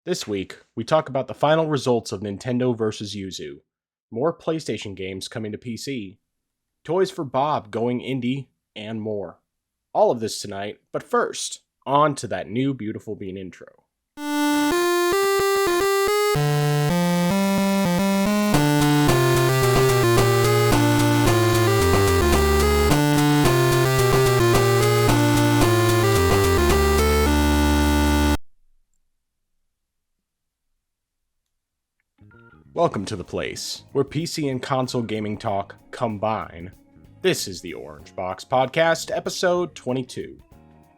This week, we talk about the final results of Nintendo vs. Yuzu, more PlayStation games coming to PC, Toys for Bob going indie, and more. All of this tonight, but first, on to that new Beautiful Bean intro. Welcome to the place where PC and console gaming talk combine. This is the Orange Box Podcast, episode 22.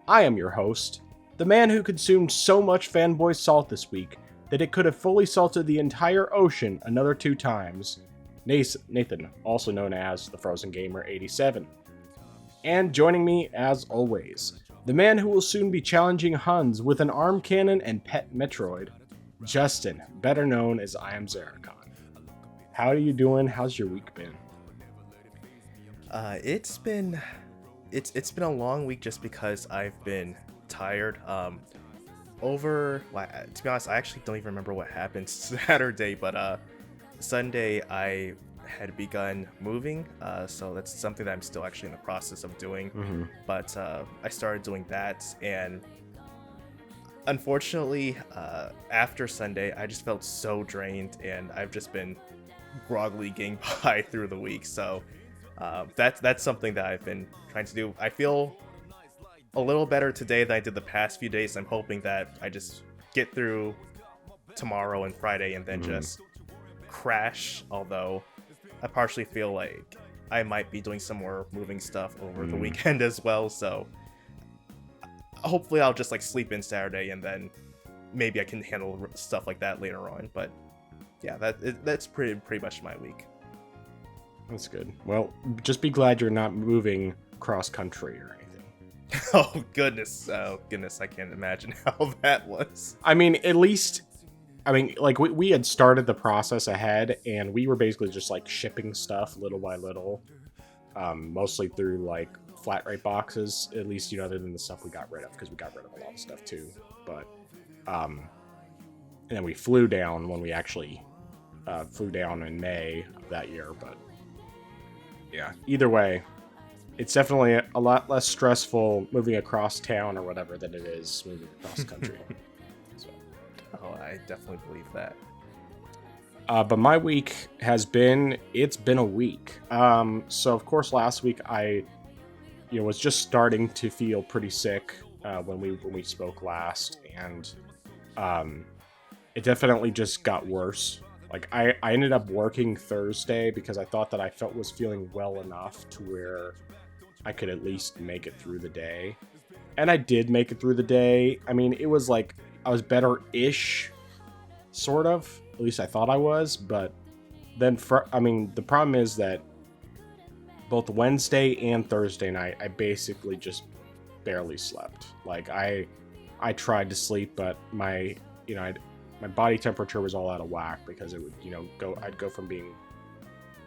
I am your host, the man who consumed so much fanboy salt this week that it could have fully salted the entire ocean another 2 times. Nathan, also known as the Frozen Gamer 87. And joining me, as always, the man who will soon be challenging Huns with an arm cannon and pet Metroid, Justin, better known as I Am Zaracon. How are you doing? How's your week been? It's been a long week just because I've been tired. To be honest, I actually don't even remember what happened Saturday, but Sunday I had begun moving, so that's something that I'm still actually in the process of doing. Mm-hmm. But I started doing that, and unfortunately, after Sunday, I just felt so drained, and I've just been groggily getting by through the week. So that's something that I've been trying to do. I feel a little better today than I did the past few days. I'm hoping that I just get through tomorrow and Friday and then just crash, although I partially feel like I might be doing some more moving stuff over the weekend as well, so hopefully I'll just sleep in Saturday and then maybe I can handle stuff like that later on. But yeah, that's pretty much my week. That's good. Well, just be glad you're not moving cross country or anything. Oh goodness, I can't imagine how that was. I mean, at least, we had started the process ahead, and we were basically just shipping stuff little by little, mostly through flat rate boxes, at least, other than the stuff we got rid of, because we got rid of a lot of stuff too. But and then we flew down when we actually flew down in May of that year. But yeah, either way, it's definitely a lot less stressful moving across town or whatever than it is moving across country. So. Oh, I definitely believe that. But my week it's been a week. So of course last week I was just starting to feel pretty sick when we spoke last, and it definitely just got worse. I ended up working Thursday because I thought that I was feeling well enough to where I could at least make it through the day. And I did make it through the day. I mean, it was I was better-ish, sort of. At least I thought I was. But then, the problem is that both Wednesday and Thursday night, I basically just barely slept. I tried to sleep, but my body temperature was all out of whack because it would, I'd go from being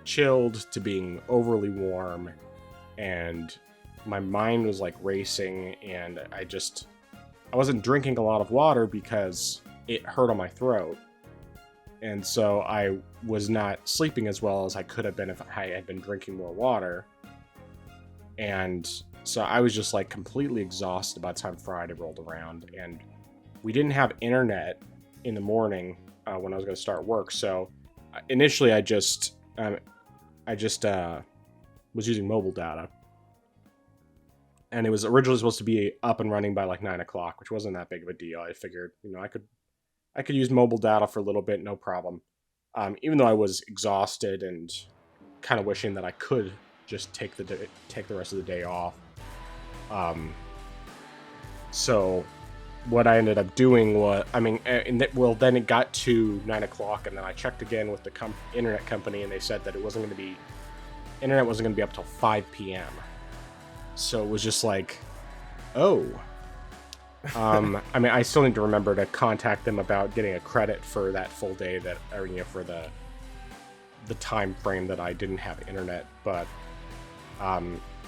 chilled to being overly warm, and my mind was racing, and I wasn't drinking a lot of water because it hurt on my throat. And so I was not sleeping as well as I could have been if I had been drinking more water. And so I was just completely exhausted by the time Friday rolled around. And we didn't have internet in the morning when I was going to start work. So initially I just was using mobile data. And it was originally supposed to be up and running by 9 o'clock, which wasn't that big of a deal. I figured, I could use mobile data for a little bit, no problem. Even though I was exhausted and kind of wishing that I could just take the rest of the day off. So what I ended up doing was, then it got to 9 o'clock, and then I checked again with the internet company, and they said that internet wasn't going to be up till 5 p.m. So it was just oh. I still need to remember to contact them about getting a credit for that full day for the time frame that I didn't have internet. But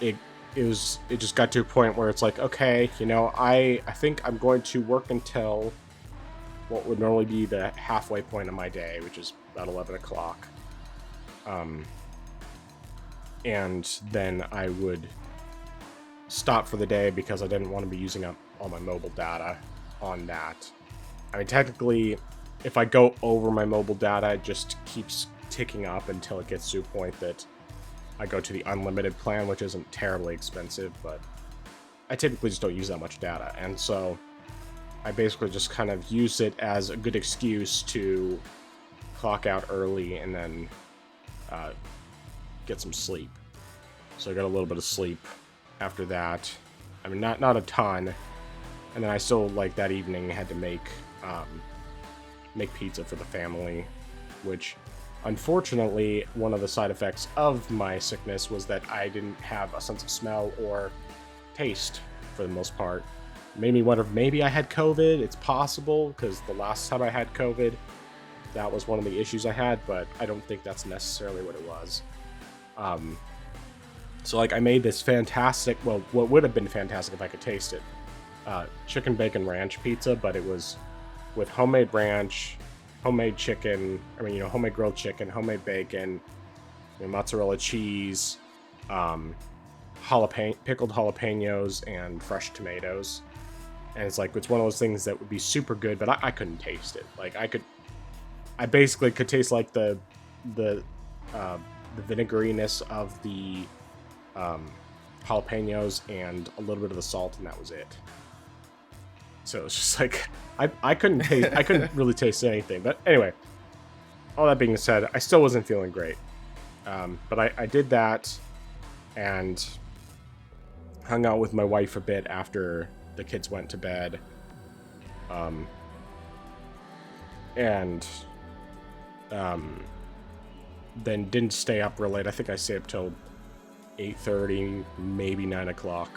it just got to a point where it's okay, I think I'm going to work until what would normally be the halfway point of my day, which is about 11 o'clock. And then I would stop for the day because I didn't want to be using up all my mobile data on that. I mean, technically, if I go over my mobile data, it just keeps ticking up until it gets to a point that I go to the unlimited plan, which isn't terribly expensive, but I typically just don't use that much data. And so I basically just kind of use it as a good excuse to clock out early and then get some sleep. So I got a little bit of sleep after that. I mean, not a ton. And then I still, like, that evening had to make pizza for the family, which, unfortunately, one of the side effects of my sickness was that I didn't have a sense of smell or taste for the most part. Made me wonder if maybe I had COVID. It's possible, because the last time I had COVID, that was one of the issues I had, but I don't think that's necessarily what it was. So, like, I made this fantastic, well, what would have been fantastic if I could taste it, chicken bacon ranch pizza, but it was with homemade ranch, homemade chicken, homemade grilled chicken, homemade bacon, mozzarella cheese, pickled jalapenos, and fresh tomatoes. And it's like, it's one of those things that would be super good, but I couldn't taste it. Like, I basically could taste, like, the vinegariness of the jalapenos and a little bit of the salt, and that was it. So it's just like, I couldn't really taste anything. But anyway, all that being said, I still wasn't feeling great. But I did that and hung out with my wife a bit after the kids went to bed. Then didn't stay up real late. I think I stayed up till 8:30, maybe 9 o'clock,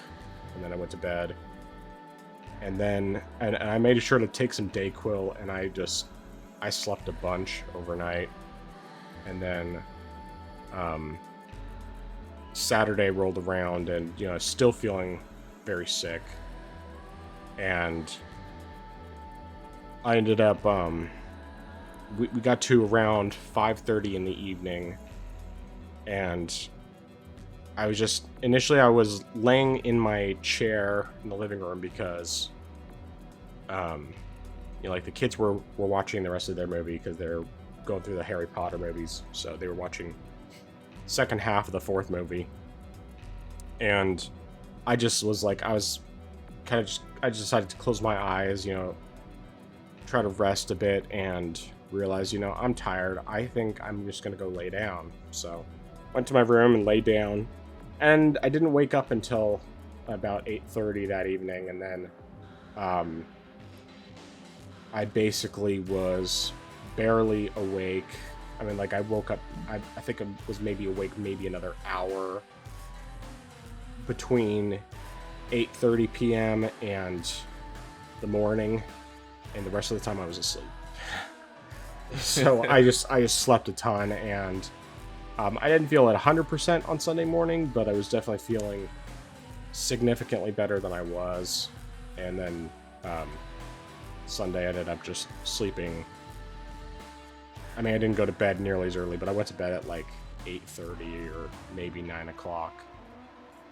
and then I went to bed. And then and I made sure to take some Dayquil, and I slept a bunch overnight. And then Saturday rolled around, and still feeling very sick. And I ended up we got to around 5:30 in the evening, and I was laying in my chair in the living room because like, the kids were watching the rest of their movie because they're going through the Harry Potter movies, so they were watching second half of the fourth movie. And I just was like, I just decided to close my eyes, try to rest a bit, and realize, I'm tired. I think I'm just gonna go lay down. So went to my room and laid down, and I didn't wake up until about 8:30 that evening. And then I basically was barely awake. I mean, like, I woke up, I think I was maybe awake maybe another hour between 8:30 p.m. and the morning, and the rest of the time I was asleep. So I just slept a ton, and I didn't feel at 100% on Sunday morning, but I was definitely feeling significantly better than I was. And then Sunday I ended up just sleeping. I mean, I didn't go to bed nearly as early, but I went to bed at like 8:30 or maybe 9 o'clock,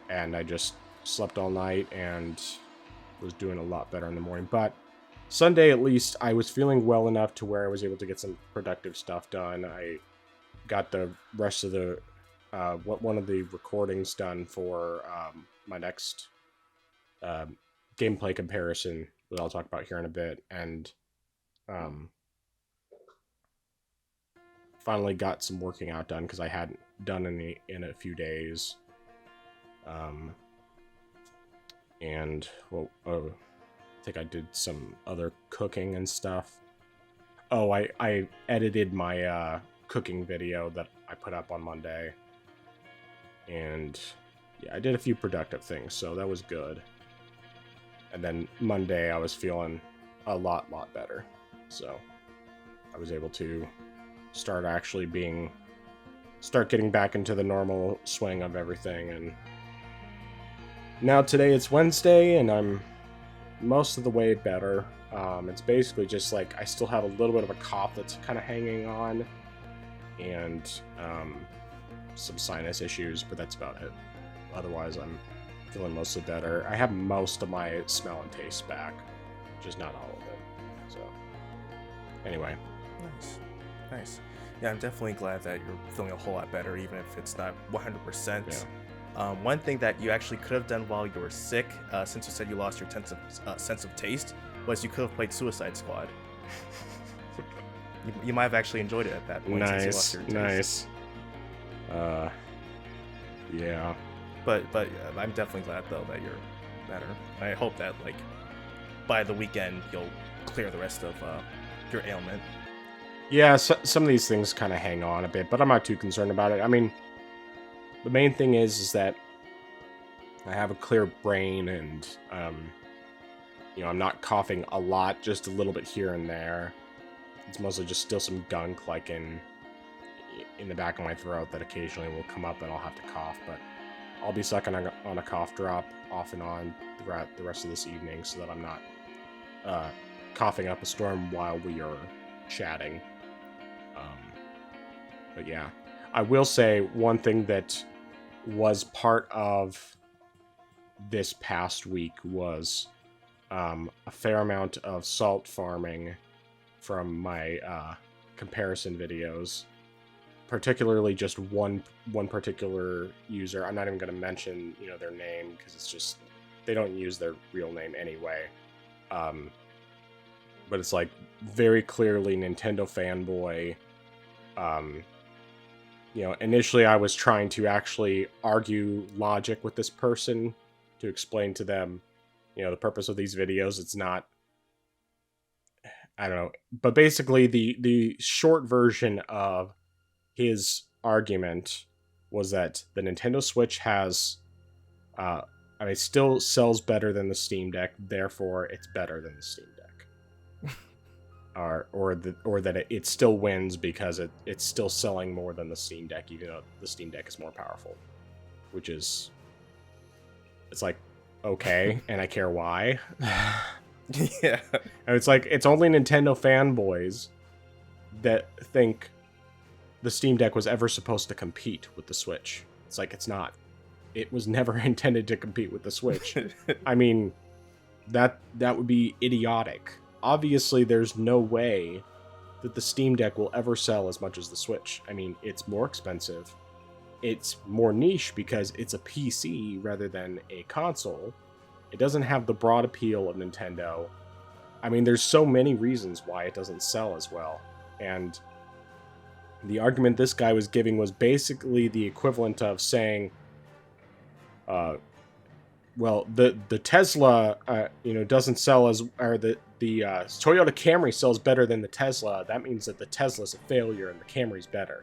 and I just slept all night and was doing a lot better in the morning. But Sunday, at least, I was feeling well enough to where I was able to get some productive stuff done. I got the rest of the one of the recordings done for my next gameplay comparison that I'll talk about here in a bit, and finally got some working out done because I hadn't done any in a few days. And I think I did some other cooking and stuff. Oh, I edited my cooking video that I put up on Monday, and yeah, I did a few productive things, so that was good. And then Monday I was feeling a lot better, so I was able to start getting back into the normal swing of everything. And now today it's Wednesday, and I'm most of the way better. It's basically just like I still have a little bit of a cough that's kind of hanging on, and some sinus issues, but that's about it. Otherwise, I'm feeling mostly better. I have most of my smell and taste back, just not all of it. So, anyway. Nice. Yeah, I'm definitely glad that you're feeling a whole lot better, even if it's not 100%. Yeah. One thing that you actually could have done while you were sick, since you said you lost your sense of taste, was you could have played Suicide Squad. you might have actually enjoyed it at that point. Since you lost your taste. Nice. Yeah. But I'm definitely glad though that you're better. I hope that like by the weekend you'll clear the rest of your ailment. Yeah, so, some of these things kind of hang on a bit, but I'm not too concerned about it. I mean, the main thing is that I have a clear brain, and I'm not coughing a lot, just a little bit here and there. It's mostly just still some gunk, like in the back of my throat, that occasionally will come up, and I'll have to cough. But I'll be sucking on a cough drop off and on throughout the rest of this evening, so that I'm not coughing up a storm while we are chatting. But yeah, I will say one thing that was part of this past week was a fair amount of salt farming from my comparison videos, particularly just one particular user. I'm not even going to mention their name, because it's just they don't use their real name anyway. But it's like very clearly Nintendo fanboy. Initially I was trying to actually argue logic with this person to explain to them, the purpose of these videos. It's not, I don't know, but basically the short version of his argument was that the Nintendo Switch has, still sells better than the Steam Deck, therefore it's better than the Steam Deck. Or that it still wins because it's still selling more than the Steam Deck, even though the Steam Deck is more powerful. Which is... It's like, okay, and I care why. Yeah. And it's like, it's only Nintendo fanboys that think the Steam Deck was ever supposed to compete with the Switch. It's like, it's not. It was never intended to compete with the Switch. I mean, that would be idiotic. Obviously, there's no way that the Steam Deck will ever sell as much as the Switch. I mean, it's more expensive. It's more niche because it's a PC rather than a console. It doesn't have the broad appeal of Nintendo. I mean, there's so many reasons why it doesn't sell as well. And the argument this guy was giving was basically the equivalent of saying, well, the Tesla, doesn't sell as, or the Toyota Camry sells better than the Tesla. That means that the Tesla's a failure and the Camry's better.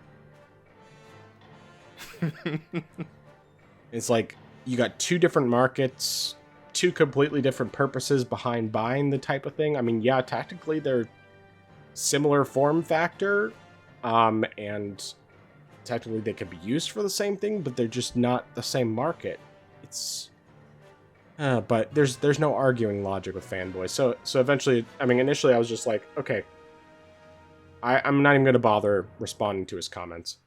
It's like, you got two different markets, two completely different purposes behind buying the type of thing. I mean, yeah, tactically they're similar form factor, and technically they could be used for the same thing, but they're just not the same market. It's... but there's no arguing logic with fanboys. So eventually, I mean, initially I was just like, okay, I'm not even going to bother responding to his comments.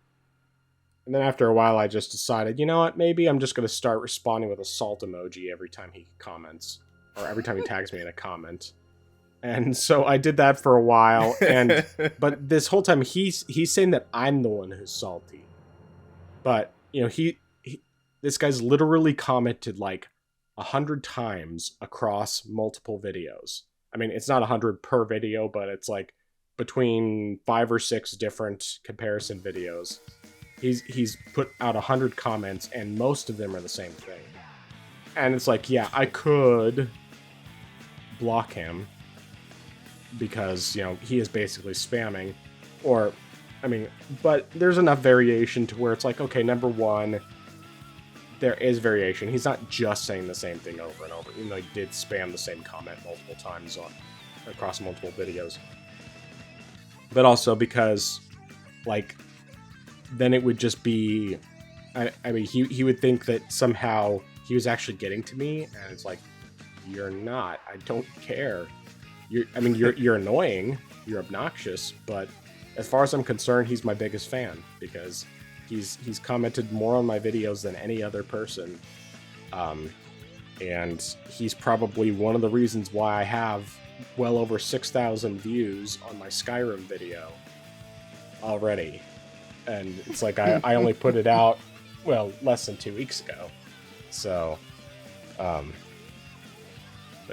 And then after a while, I just decided, you know what, maybe I'm just going to start responding with a salt emoji every time he comments, or every time he tags me in a comment. And so I did that for a while, but this whole time he's saying that I'm the one who's salty. But, this guy's literally commented like 100 times across multiple videos. I mean, it's not 100 per video, but it's like between 5 or 6 different comparison videos. He's put out 100 comments, and most of them are the same thing. And it's like, yeah, I could block him because, he is basically spamming. Or, I mean, but there's enough variation to where it's like, okay, number one, there is variation. He's not just saying the same thing over and over, even though he did spam the same comment multiple times across multiple videos. But also because, like, then it would just be... I mean, he would think that somehow he was actually getting to me, and it's like, you're not. I don't care. You're annoying. You're obnoxious. But as far as I'm concerned, he's my biggest fan because he's commented more on my videos than any other person. And he's probably one of the reasons why I have well over 6,000 views on my Skyrim video already. And it's like I only put it out, well, less than 2 weeks ago. So, but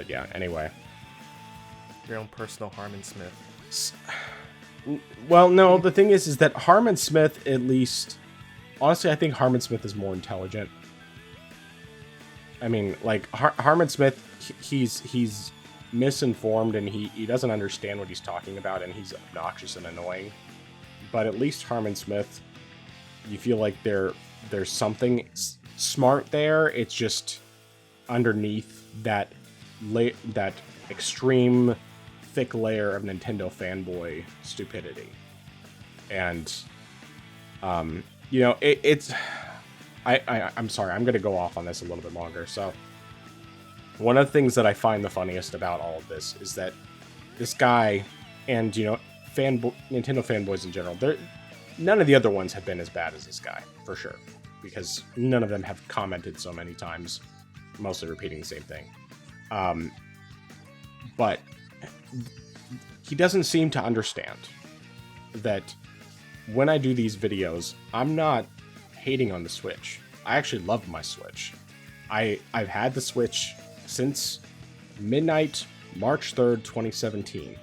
yeah, anyway. Your own personal Harmon Smith. Well, no, the thing is that Harmon Smith, at least, honestly, I think Harmon Smith is more intelligent. I mean, like, Harmon Smith, he's misinformed and he doesn't understand what he's talking about, and he's obnoxious and annoying. But at least Harmon Smith, you feel like there's something smart there. It's just underneath that extreme thick layer of Nintendo fanboy stupidity. And it's I'm sorry, I'm gonna go off on this a little bit longer. So one of the things that I find the funniest about all of this is that this guy, and Nintendo fanboys in general, none of the other ones have been as bad as this guy, for sure, because none of them have commented so many times, mostly repeating the same thing. But he doesn't seem to understand that when I do these videos, I'm not hating on the Switch. I actually love my Switch. I've had the Switch since midnight, March 3rd, 2017.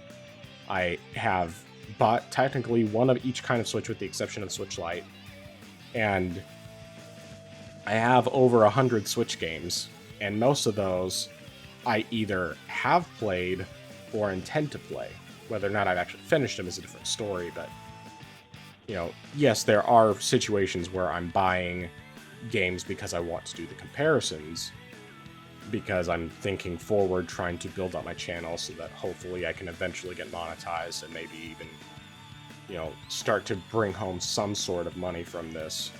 I have bought technically one of each kind of Switch with the exception of Switch Lite. And I have over 100 Switch games, and most of those I either have played or intend to play. Whether or not I've actually finished them is a different story, but yes, there are situations where I'm buying games because I want to do the comparisons, because I'm thinking forward, trying to build up my channel so that hopefully I can eventually get monetized and maybe even, start to bring home some sort of money from this.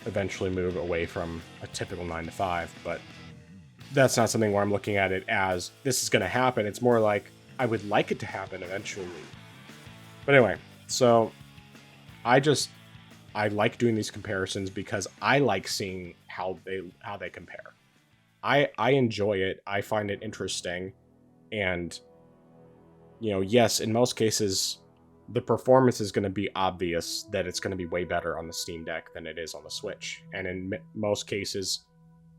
Eventually move away from a typical 9-to-5, but that's not something where I'm looking at it as this is going to happen. It's more like I would like it to happen eventually. But anyway, so I like doing these comparisons because I like seeing how they compare. I enjoy it. I find it interesting. And yes, in most cases the performance is going to be obvious that it's going to be way better on the Steam Deck than it is on the Switch. And in most cases,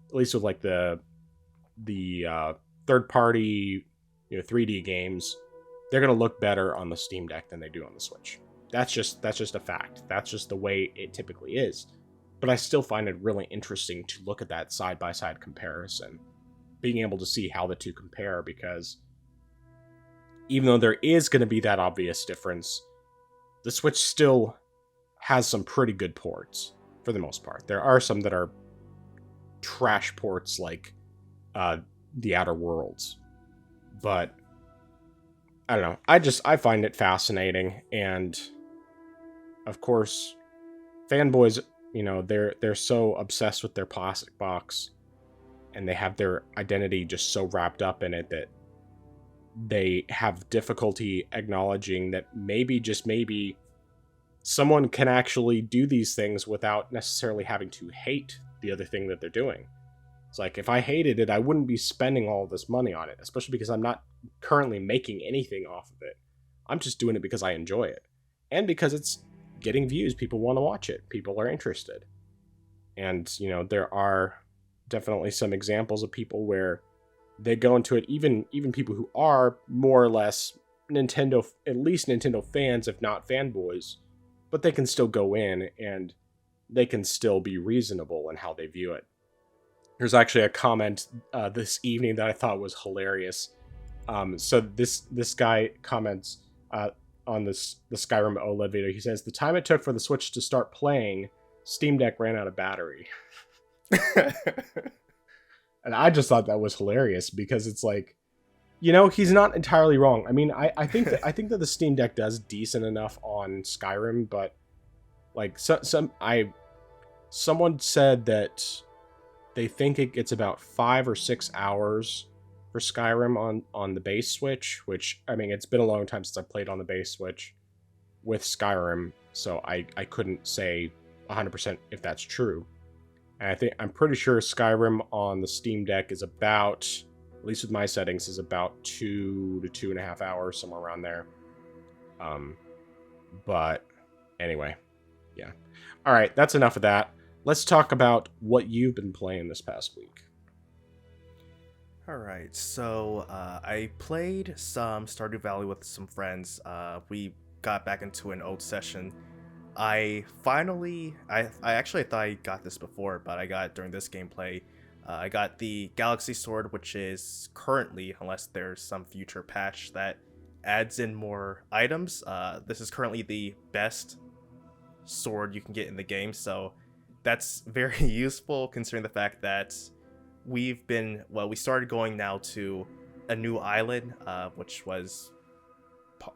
at least with like the third party 3D games, they're going to look better on the Steam Deck than they do on the Switch. That's just a fact. That's just the way it typically is. But I still find it really interesting to look at that side-by-side comparison, being able to see how the two compare, because even though there is going to be that obvious difference, the Switch still has some pretty good ports, for the most part. There are some that are trash ports, like The Outer Worlds. But I don't know. I find it fascinating, and of course, fanboys, they're so obsessed with their plastic box, and they have their identity just so wrapped up in it that they have difficulty acknowledging that maybe, just maybe, someone can actually do these things without necessarily having to hate the other thing that they're doing. It's like, if I hated it, I wouldn't be spending all this money on it, especially because I'm not currently making anything off of it. I'm just doing it because I enjoy it. And because it's getting views. People want to watch it. People are interested. And, there are definitely some examples of people where they go into it, even people who are more or less Nintendo, at least Nintendo fans, if not fanboys, but they can still go in and they can still be reasonable in how they view it. There's actually a comment this evening that I thought was hilarious. So this guy comments on the Skyrim OLED video. He says, the time it took for the Switch to start playing, Steam Deck ran out of battery. And I just thought that was hilarious because it's like, he's not entirely wrong. I mean, I think that the Steam Deck does decent enough on Skyrim, but like someone said that they think it gets about 5 or 6 hours for Skyrim on the base Switch, which, I mean, it's been a long time since I played on the base Switch with Skyrim, so I couldn't say 100% if that's true. And I'm pretty sure Skyrim on the Steam Deck is about, at least with my settings, is about 2 to 2.5 hours, somewhere around there. But anyway, yeah. All right, that's enough of that. Let's talk about what you've been playing this past week. All right, so I played some Stardew Valley with some friends. We got back into an old session. I actually thought I got this before, but I got it during this gameplay. I got the Galaxy Sword, which is currently, unless there's some future patch that adds in more items, this is currently the best sword you can get in the game, so that's very useful considering the fact that we started going now to a new island, which was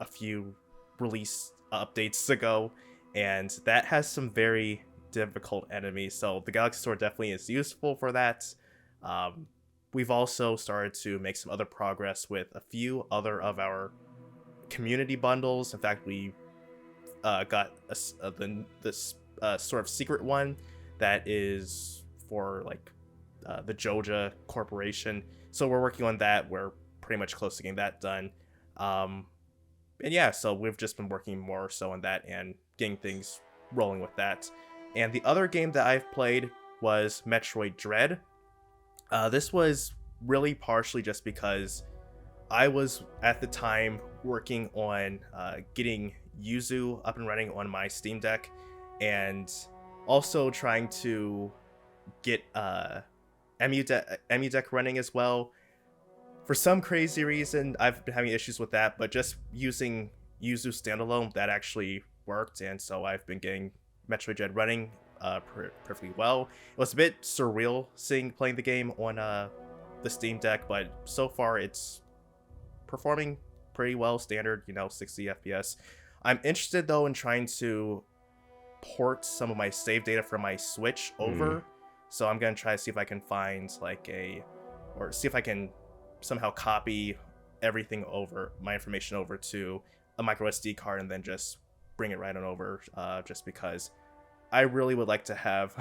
a few release updates ago, and that has some very difficult enemies, so the Galaxy Sword definitely is useful for that. We've also started to make some other progress with a few other of our community bundles. In fact, we got this sort of secret one that is for like the Joja Corporation. So we're working on that. We're pretty much close to getting that done. And yeah, so we've just been working more so on that and getting things rolling with that. And the other game that I've played was Metroid Dread. This was really partially just because I was at the time working on getting Yuzu up and running on my Steam Deck, and also trying to get Emu Deck running as well. For some crazy reason, I've been having issues with that, but just using Yuzu standalone, that actually worked, and so I've been getting Metroid Dread running perfectly well. It was a bit surreal playing the game on the Steam Deck, but so far it's performing pretty well, standard, 60 FPS. I'm interested though in trying to port some of my save data from my Switch over. So I'm gonna try to see if I can find see if I can somehow copy everything over, my information over to a micro SD card and then just bring it right on over, just because I really would like to have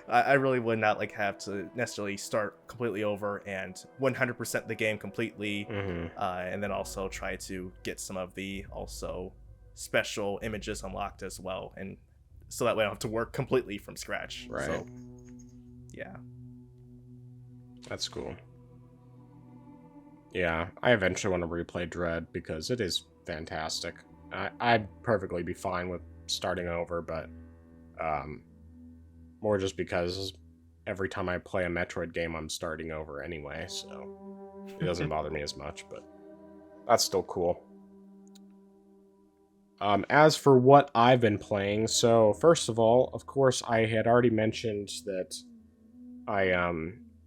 I really would not like have to necessarily start completely over and 100% the game completely, and then also try to get some of the also special images unlocked as well, and so that way I don't have to work completely from scratch. Right. So yeah, that's cool. Yeah, I eventually want to replay Dread because it is fantastic. I'd perfectly be fine with starting over, but more just because every time I play a Metroid game, I'm starting over anyway, so it doesn't bother me as much, but that's still cool. As for what I've been playing, so first of all, of course, I had already mentioned that I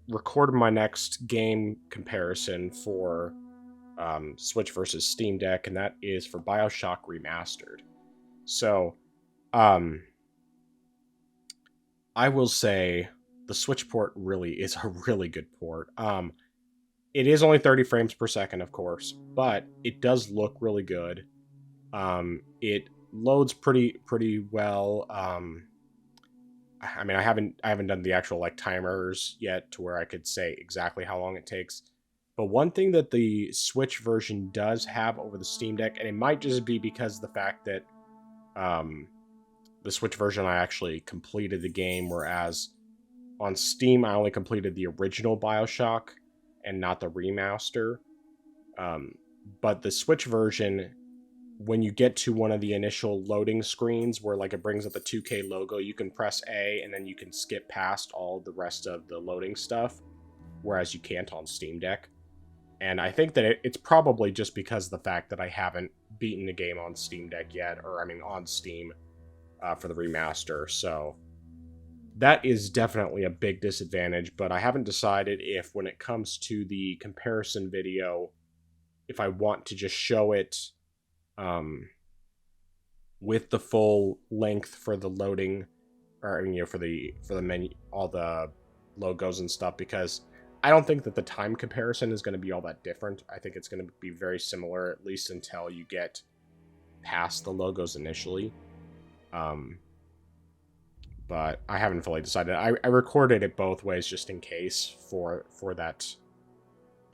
recorded my next game comparison for Switch versus Steam Deck, and that is for BioShock Remastered. So, I will say the Switch port really is a really good port. It is only 30 frames per second, of course, but it does look really good. It loads pretty well. I mean, I haven't done the actual like timers yet to where I could say exactly how long it takes. But one thing that the Switch version does have over the Steam Deck, and it might just be because of the fact that the Switch version I actually completed the game, whereas on Steam I only completed the original BioShock and not the remaster. But the Switch version, when you get to one of the initial loading screens where like it brings up the 2K logo, you can press A and then you can skip past all the rest of the loading stuff, whereas you can't on Steam Deck. And I think that it's probably just because of the fact that I haven't beaten the game on Steam Deck yet, or I mean on Steam for the remaster. So that is definitely a big disadvantage, but I haven't decided if when it comes to the comparison video, if I want to just show it with the full length for the loading, or for the menu, all the logos and stuff, because I don't think that the time comparison is going to be all that different. I think it's going to be very similar, at least until you get past the logos initially. But I haven't fully decided. I recorded it both ways just in case for that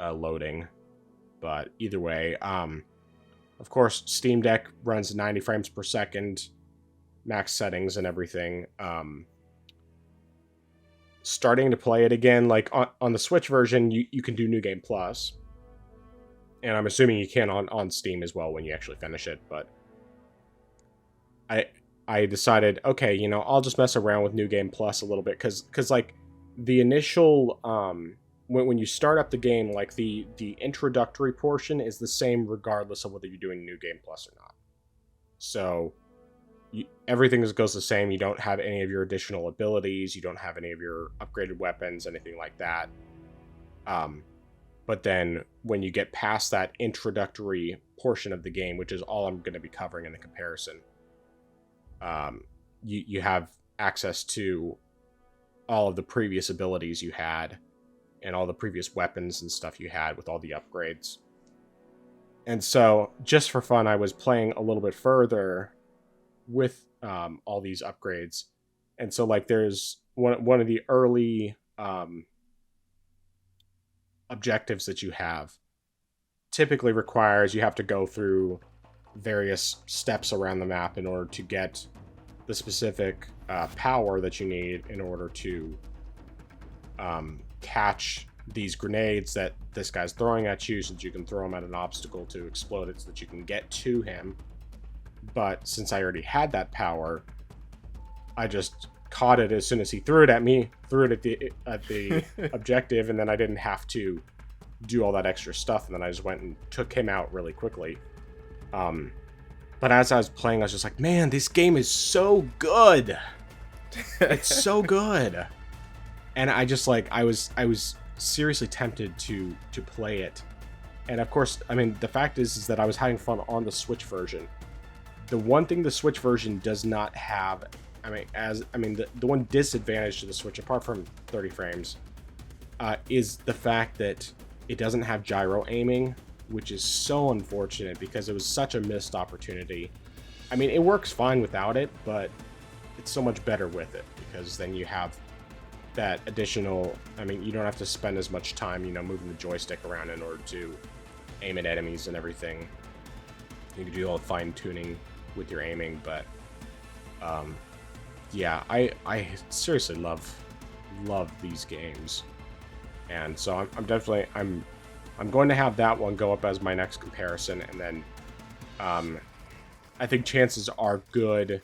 loading. But either way, of course, Steam Deck runs 90 frames per second, max settings and everything. Starting to play it again, like on the Switch version, you can do New Game Plus. And I'm assuming you can on Steam as well when you actually finish it. But I decided, okay, you know, I'll just mess around with New Game Plus a little bit. Because like, the initial... when you start up the game, like the introductory portion is the same regardless of whether you're doing New Game Plus or not. So everything goes the same. You don't have any of your additional abilities. You don't have any of your upgraded weapons, anything like that. But then when you get past that introductory portion of the game, which is all I'm going to be covering in the comparison, you have access to all of the previous abilities you had and all the previous weapons and stuff you had with all the upgrades. And so, just for fun, I was playing a little bit further with all these upgrades. And so, like, there's one of the early objectives that you have typically requires you have to go through various steps around the map in order to get the specific power that you need in order to catch these grenades that this guy's throwing at you, so that you can throw them at an obstacle to explode it so that you can get to him. But since I already had that power, I just caught it as soon as he threw it at me, threw it at the objective, and then I didn't have to do all that extra stuff, and then I just went and took him out really quickly. But as I was playing, I was just like, man, this game is so good. It's so good. And I just like, I was seriously tempted to play it. And of course, I mean, the fact is that I was having fun on the Switch version. The one thing the Switch version does not have, the one disadvantage to the Switch, apart from 30 frames, is the fact that it doesn't have gyro aiming, which is so unfortunate because it was such a missed opportunity. I mean, it works fine without it, but it's so much better with it, because then you have that additional, I mean, you don't have to spend as much time, you know, moving the joystick around in order to aim at enemies and everything. You can do all the fine tuning with your aiming, but yeah, I seriously love these games. And so I'm definitely, I'm going to have that one go up as my next comparison, and then I think chances are good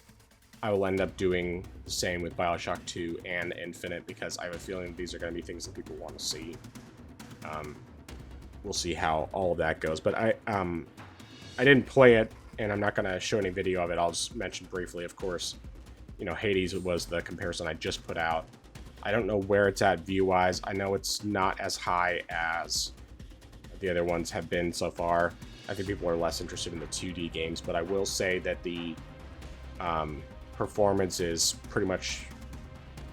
I will end up doing the same with BioShock 2 and Infinite, because I have a feeling these are going to be things that people want to see. We'll see how all of that goes. But I didn't play it, and I'm not going to show any video of it. I'll just mention briefly, of course, you know, Hades was the comparison I just put out. I don't know where it's at view-wise. I know it's not as high as the other ones have been so far. I think people are less interested in the 2D games, but I will say that the performance is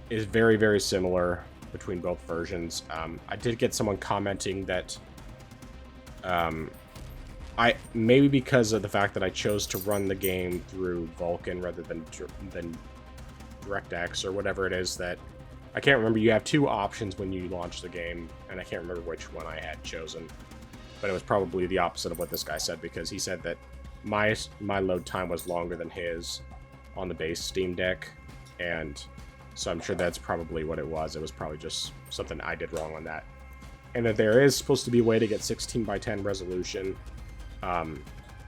very, very similar between both versions. I did get someone commenting that I maybe because of the fact that I chose to run the game through Vulkan rather than DirectX or whatever it is, that I can't remember. You have two options when you launch the game, and I can't remember which one I had chosen, but it was probably the opposite of what this guy said, because he said that my load time was longer than his on the base Steam Deck, and so I'm sure that's probably what it was. It was probably just something I did wrong on that. And that there is supposed to be a way to get 16:10 resolution.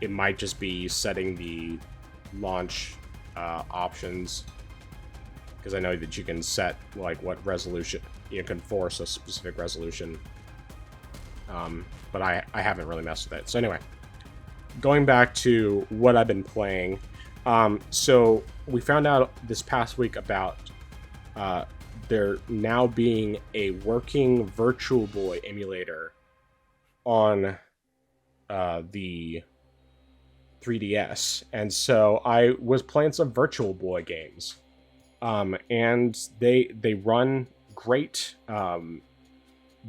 It might just be setting the launch options, because I know that you can set like what resolution you can force a specific resolution. But I haven't really messed with it. So anyway, going back to what I've been playing. So we found out this past week about there now being a working Virtual Boy emulator on the 3DS. And so I was playing some Virtual Boy games. And they run great.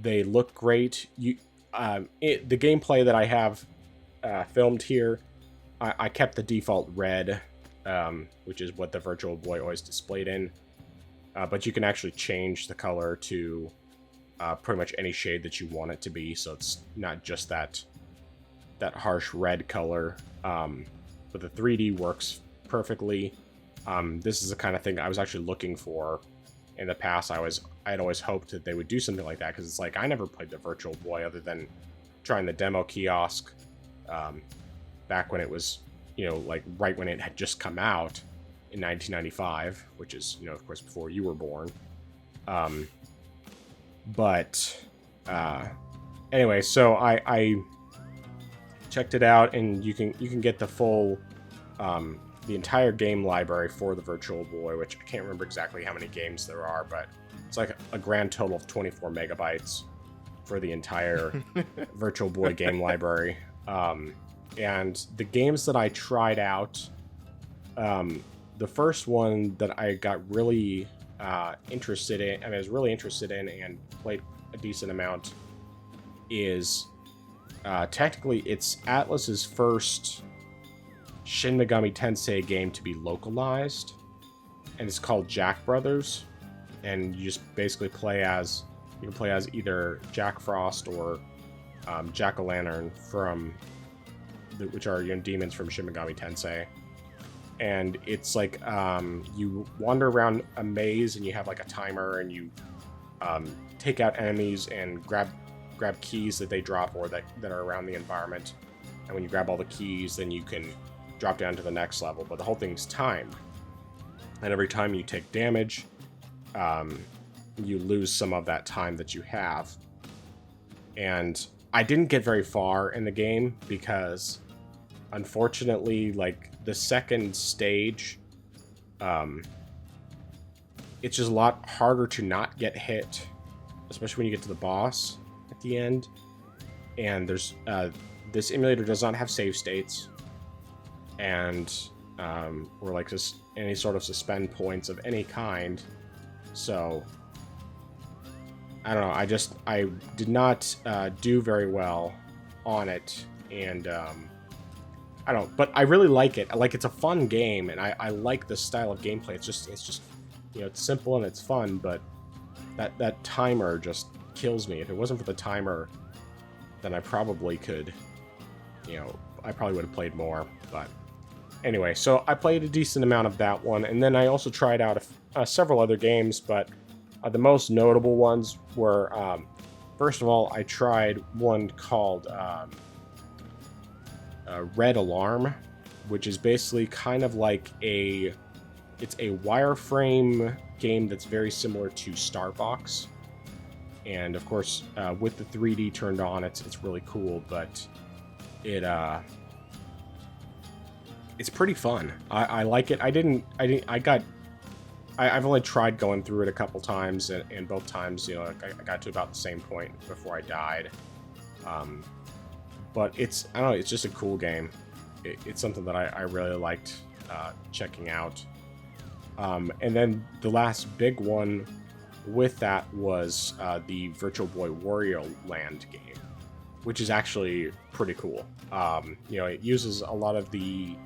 They look great. The gameplay that I have filmed here, I kept the default red, which is what the Virtual Boy always displayed in. But you can actually change the color to pretty much any shade that you want it to be, so it's not just that harsh red color. But the 3D works perfectly. This is the kind of thing I was actually looking for in the past. I'd always hoped that they would do something like that, because it's like I never played the Virtual Boy other than trying the demo kiosk back when it was, like right when it had just come out in 1995, which is, of course, before you were born. But anyway, so I checked it out, and you can get the full the entire game library for the Virtual Boy, which I can't remember exactly how many games there are, but it's like a grand total of 24 megabytes for the entire Virtual Boy game library. And the games that I tried out, the first one that I got really interested in, I was really interested in and played a decent amount, is technically it's Atlus's first Shin Megami Tensei game to be localized, and it's called Jack Brothers, and you just basically play as either Jack Frost or Jack-o'-lantern from which are demons from Shin Megami Tensei. And it's like you wander around a maze, and you have like a timer, and you take out enemies and grab keys that they drop or that are around the environment. And when you grab all the keys, then you can drop down to the next level. But the whole thing's timed, and every time you take damage, you lose some of that time that you have. And I didn't get very far in the game because, unfortunately, like the second stage, it's just a lot harder to not get hit, especially when you get to the boss at the end. And there's this emulator does not have save states, and or like just any sort of suspend points of any kind. So I don't know. I did not do very well on it, and I don't. But I really like it. Like, it's a fun game, and I like the style of gameplay. It's just it's simple and it's fun. But that timer just kills me. If it wasn't for the timer, then I probably could, I probably would have played more. But anyway, so I played a decent amount of that one, and then I also tried out several other games, but the most notable ones were, first of all, I tried one called Red Alarm, which is basically kind of like it's a wireframe game that's very similar to Starbox. And of course, with the 3D turned on, it's really cool, but it's pretty fun. I like it. I've only tried going through it a couple times, and both times, I got to about the same point before I died. But it's just a cool game. It's something that I really liked checking out. And then the last big one with that was the Virtual Boy Wario Land game, which is actually pretty cool. It uses a lot of the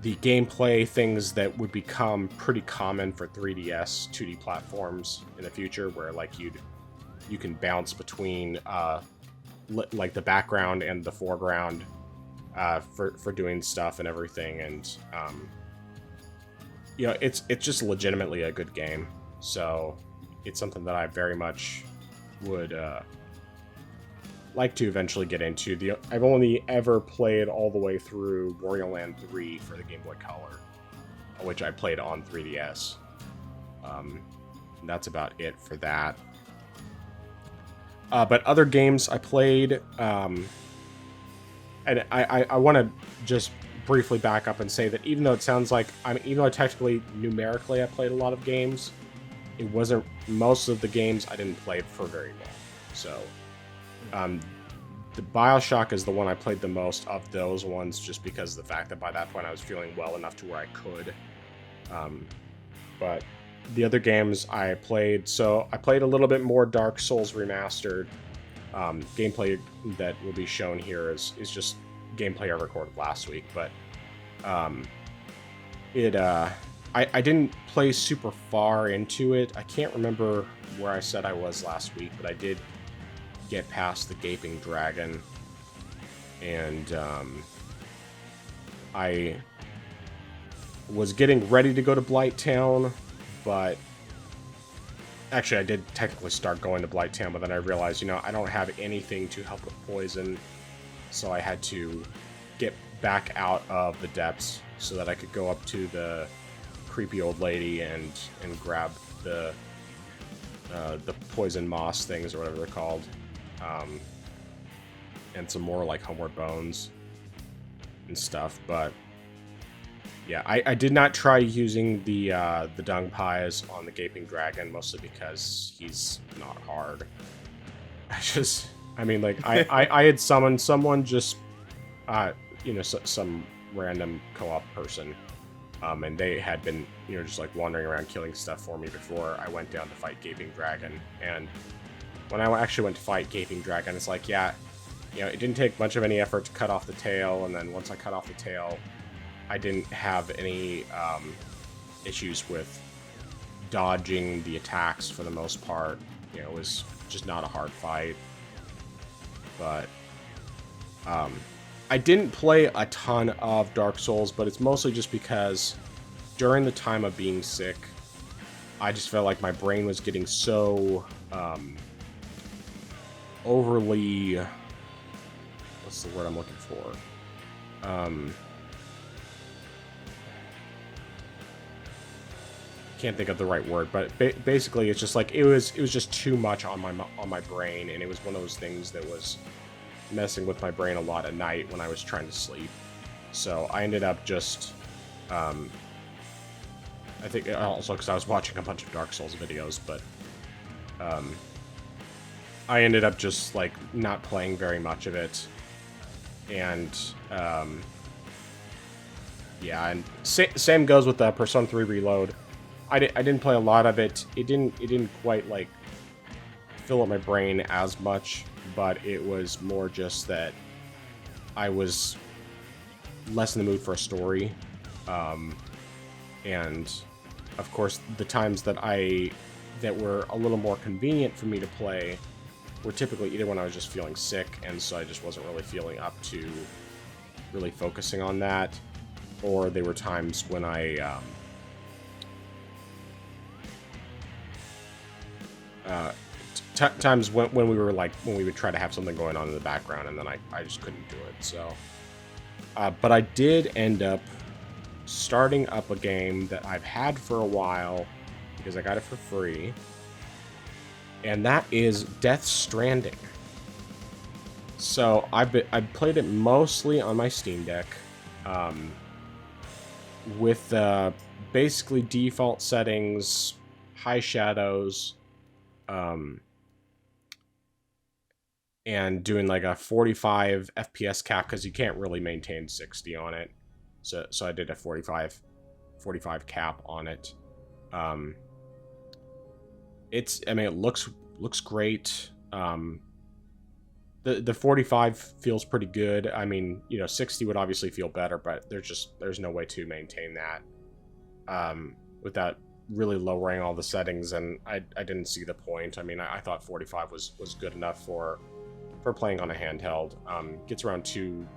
gameplay things that would become pretty common for 3DS 2D platforms in the future, where like you can bounce between like the background and the foreground for doing stuff and everything, and it's just legitimately a good game. So it's something that I very much would like to eventually get into. I've only ever played all the way through Wario Land 3 for the Game Boy Color, which I played on 3DS. That's about it for that. But other games I played, and I want to just briefly back up and say that even though it sounds like, even though technically, numerically, I played a lot of games, it wasn't, most of the games I didn't play for very long. So, the BioShock is the one I played the most of those ones, just because of the fact that by that point I was feeling well enough to where I could. But the other games I played, so I played a little bit more Dark Souls Remastered. Gameplay that will be shown here is just gameplay I recorded last week, but um, I didn't play super far into it. I can't remember where I said I was last week, but I did get past the Gaping Dragon, and I was getting ready to go to Blighttown, but actually I did technically start going to Blighttown, but then I realized, I don't have anything to help with poison, so I had to get back out of the depths so that I could go up to the creepy old lady and grab the poison moss things or whatever they're called, and some more like homeward bones and stuff. But yeah, I did not try using the dung pies on the Gaping Dragon, mostly because he's not hard. I had summoned someone, just some random co-op person, and they had been just like wandering around killing stuff for me before I went down to fight Gaping Dragon. And when I actually went to fight Gaping Dragon, it's like, yeah, it didn't take much of any effort to cut off the tail, and then once I cut off the tail, I didn't have any issues with dodging the attacks for the most part. It was just not a hard fight. But I didn't play a ton of Dark Souls, but it's mostly just because during the time of being sick, I just felt like my brain was getting so overly... What's the word I'm looking for? Can't think of the right word, but basically it's just like it was just too much on my brain, and it was one of those things that was messing with my brain a lot at night when I was trying to sleep. So I ended up just I think also because I was watching a bunch of Dark Souls videos, but I ended up just like not playing very much of it. And yeah, and same goes with the Persona 3 Reload. I didn't play a lot of it. It didn't quite like fill up my brain as much, but it was more just that I was less in the mood for a story. And of course, the times that were a little more convenient for me to play were typically either when I was just feeling sick, and so I just wasn't really feeling up to really focusing on that, or they were times when times when we were like, when we would try to have something going on in the background, and then I just couldn't do it. So but I did end up starting up a game that I've had for a while because I got it for free, and that is Death Stranding. So I played it mostly on my Steam Deck, with basically default settings, high shadows, and doing like a 45 FPS cap because you can't really maintain 60 on it. So I did a 45 cap on it. It looks great. The 45 feels pretty good. I mean, 60 would obviously feel better, but there's no way to maintain that without really lowering all the settings, and I didn't see the point. I mean, I thought 45 was good enough for playing on a handheld. Gets around 2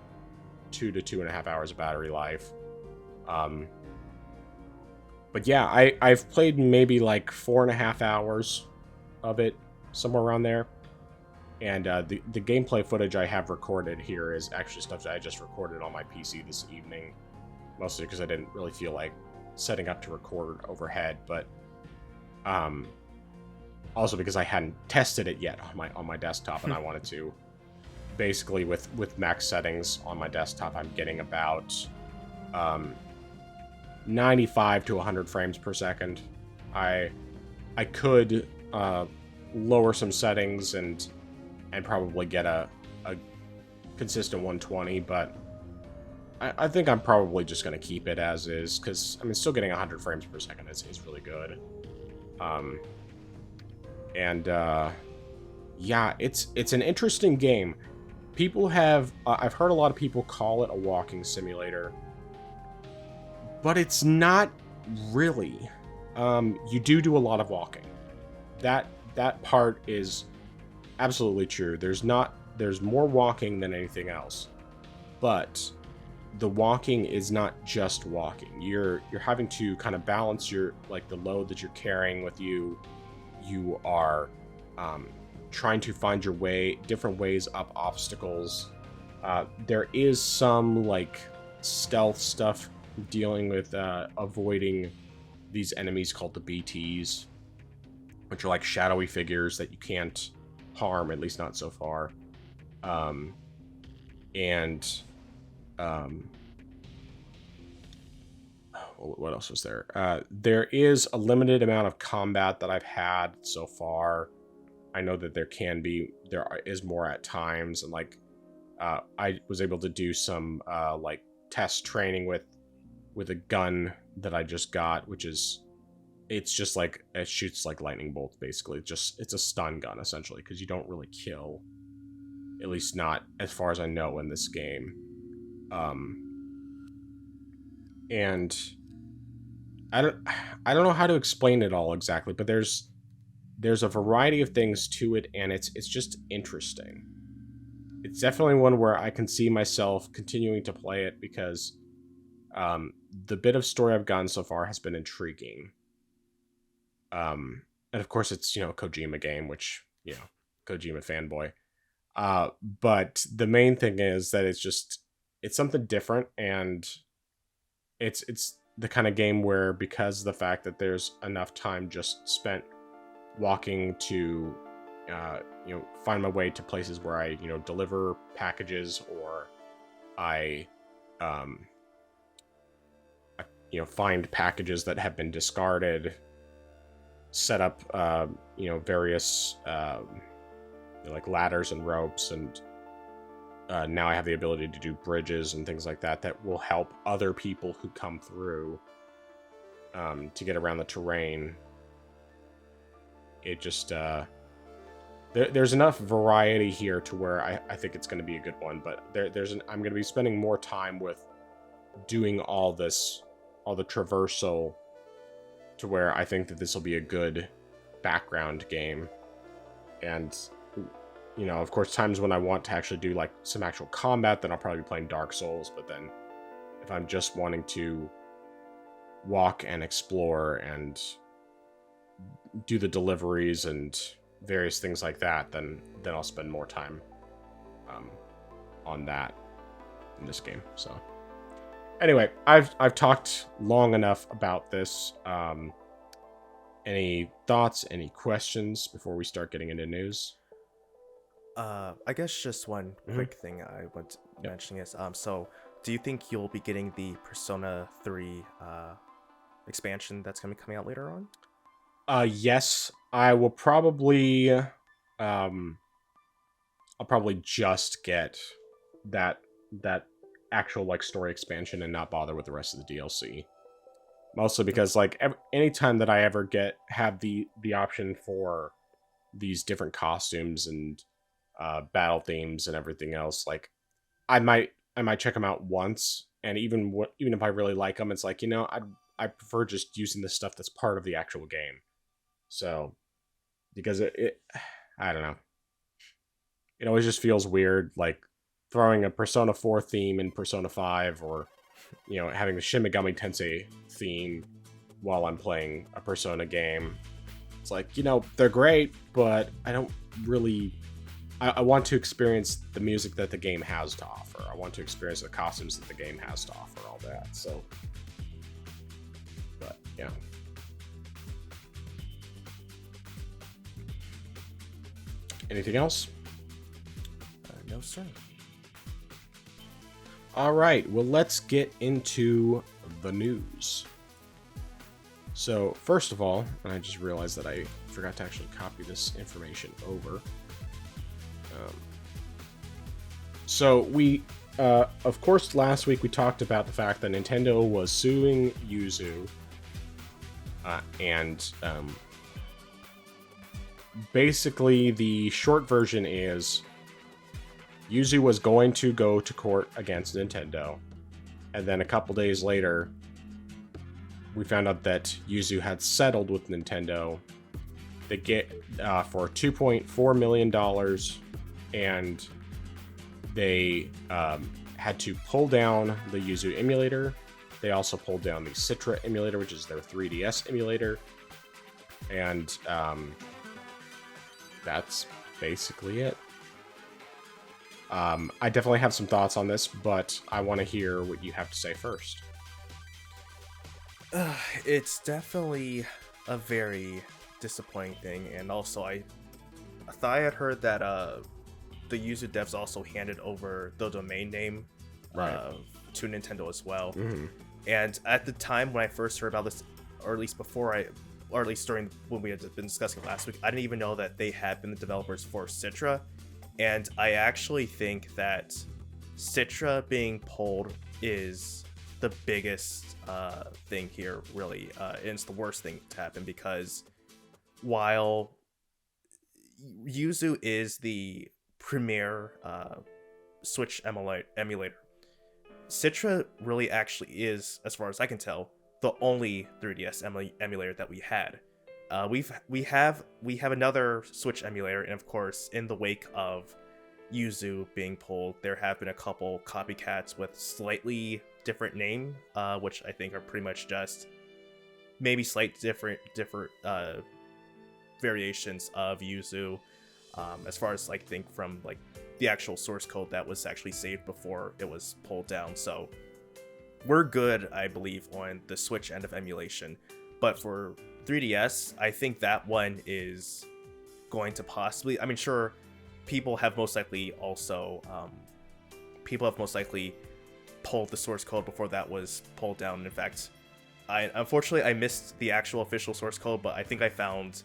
to 2.5 hours of battery life. But yeah, I've played maybe like 4.5 hours of it, somewhere around there. And the gameplay footage I have recorded here is actually stuff that I just recorded on my PC this evening, mostly because I didn't really feel like setting up to record overhead, but also because I hadn't tested it yet on my desktop, and I wanted to. Basically, with max settings on my desktop, I'm getting about 95 to 100 frames per second. I could lower some settings and probably get a consistent 120, but I think I'm probably just going to keep it as is, because still getting 100 frames per second is really good. Um, and yeah, it's an interesting game. People have I've heard a lot of people call it a walking simulator, but it's not really. You do a lot of walking. That part is absolutely true. There's more walking than anything else. But the walking is not just walking. You're having to kind of balance your like the load that you're carrying with you. You are trying to find your way, different ways up obstacles. There is some like stealth stuff dealing with avoiding these enemies called the BTs, which are like shadowy figures that you can't harm, at least not so far. And what else was there? There is a limited amount of combat that I've had so far. I know that there is more at times, and like I was able to do some like test training with a gun that I just got, which is it's just like it shoots like lightning bolts basically. It's a stun gun essentially because you don't really kill, at least not as far as I know in this game. And I don't know how to explain it all exactly, but there's a variety of things to it, and it's just interesting. It's definitely one where I can see myself continuing to play it because the bit of story I've gotten so far has been intriguing. And of course it's, a Kojima game, which, Kojima fanboy. But the main thing is that it's something different, and it's the kind of game where, because of the fact that there's enough time just spent walking to find my way to places where I deliver packages, or I find packages that have been discarded, set up various like ladders and ropes, and now I have the ability to do bridges and things like that will help other people who come through to get around the terrain. It just there's enough variety here to where I think it's going to be a good one, but I'm going to be spending more time with doing all the traversal, to where I think that this will be a good background game. And of course, times when I want to actually do like some actual combat, then I'll probably be playing Dark Souls. But then if I'm just wanting to walk and explore and do the deliveries and various things like that, then I'll spend more time on that in this game. So anyway, I've talked long enough about this. Any thoughts, any questions before we start getting into news? I guess just one quick thing I want to mention is, so do you think you'll be getting the Persona 3 expansion that's going to be coming out later on? Yes, I will probably, I'll probably just get that actual like story expansion and not bother with the rest of the DLC. Mostly because like anytime that I ever have the option for these different costumes and battle themes and everything else, like I might check them out once, and even if I really like them, it's like, I prefer just using the stuff that's part of the actual game. So because it I don't know, it always just feels weird like throwing a Persona 4 theme in Persona 5, or having the Shin Megami Tensei theme while I'm playing a Persona game. It's like, they're great, but I don't really I want to experience the music that the game has to offer. I want to experience the costumes that the game has to offer, all that. So, but yeah. Anything else? No, sir. All right. Well, let's get into the news. So, first of all, and I just realized that I forgot to actually copy this information over. So we, of course, last week we talked about the fact that Nintendo was suing Yuzu, and basically, the short version is Yuzu was going to go to court against Nintendo, and then a couple days later, we found out that Yuzu had settled with Nintendo. They get for $2.4 million, and they had to pull down the Yuzu emulator. They also pulled down the Citra emulator, which is their 3DS emulator, and that's basically it. I definitely have some thoughts on this, but I want to hear what you have to say first. It's definitely a very disappointing thing, and also I thought I had heard that the Yuzu devs also handed over the domain name to Nintendo as well. Mm-hmm. And at the time when I first heard about this, or at least or at least during when we had been discussing it last week, I didn't even know that they had been the developers for Citra. And I actually think that Citra being pulled is the biggest thing here, really. And it's the worst thing to happen, because while Yuzu is the premier Switch emulator, Citra really actually is, as far as I can tell, the only 3DS emulator that we had. We have another Switch emulator, and of course, in the wake of Yuzu being pulled, there have been a couple copycats with slightly different name, which I think are pretty much just maybe slight different variations of Yuzu, as far as like think from like the actual source code that was actually saved before it was pulled down. So we're good, I believe, on the Switch end of emulation. But for 3DS, I think that one is going to possibly, I mean, sure, people have most likely pulled the source code before that was pulled down. In fact, unfortunately I missed the actual official source code, but I think I found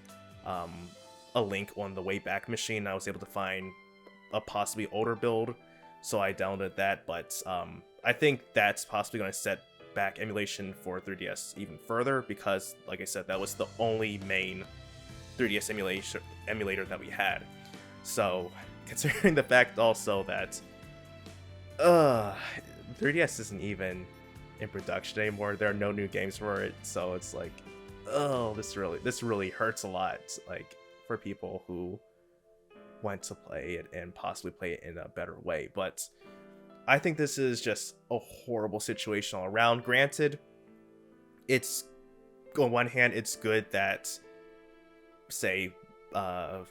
a link on the Wayback Machine. I was able to find a possibly older build, so I downloaded that. But I think that's possibly going to set back emulation for 3DS even further, because, like I said, that was the only main 3DS emulator that we had. So, considering the fact also that 3DS isn't even in production anymore, there are no new games for it, so it's like, oh, this really hurts a lot, like, for people who want to play it and possibly play it in a better way. But I think this is just a horrible situation all around. Granted, it's, on one hand, it's good that, say, the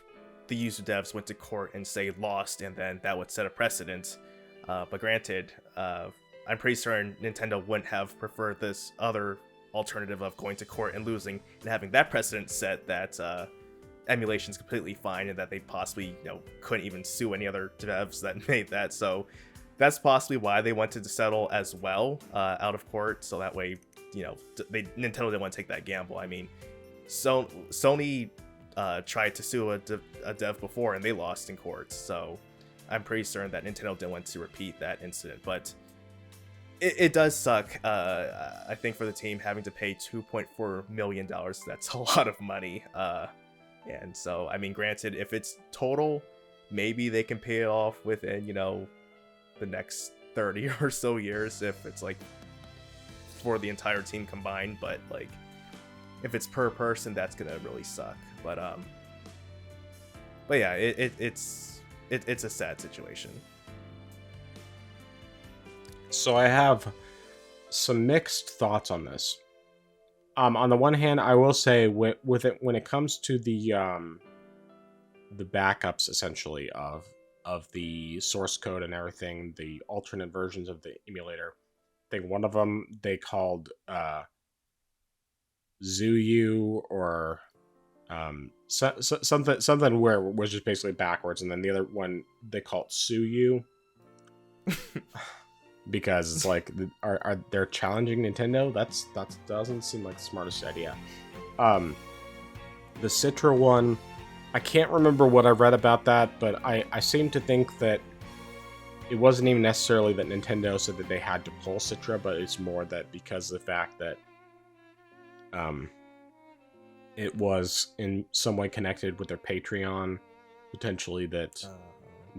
Yuzu devs went to court and, say, lost, and then that would set a precedent. But granted, I'm pretty certain Nintendo wouldn't have preferred this other alternative of going to court and losing and having that precedent set that emulation's completely fine, and that they possibly, couldn't even sue any other devs that made that. So that's possibly why they wanted to settle as well, out of court, so that way, Nintendo didn't want to take that gamble. I mean, Sony tried to sue a dev before, and they lost in court, so I'm pretty certain that Nintendo didn't want to repeat that incident. But it does suck, I think, for the team having to pay $2.4 million. That's a lot of money. And so, I mean, granted, if it's total, maybe they can pay it off within, the next 30 or so years, if it's like for the entire team combined. But like, if it's per person, that's gonna really suck. But yeah, it's a sad situation. So I have some mixed thoughts on this. On the one hand, I will say when it comes to the backups, essentially, of the source code and everything, the alternate versions of the emulator, I think one of them they called Zuyu, or something where it was just basically backwards, and then the other one they called Suyu. Because it's like, are they're challenging Nintendo? That doesn't seem like the smartest idea. The Citra one, I can't remember what I read about that, but I seem to think that it wasn't even necessarily that Nintendo said that they had to pull Citra, but it's more that because of the fact that it was in some way connected with their Patreon, potentially, that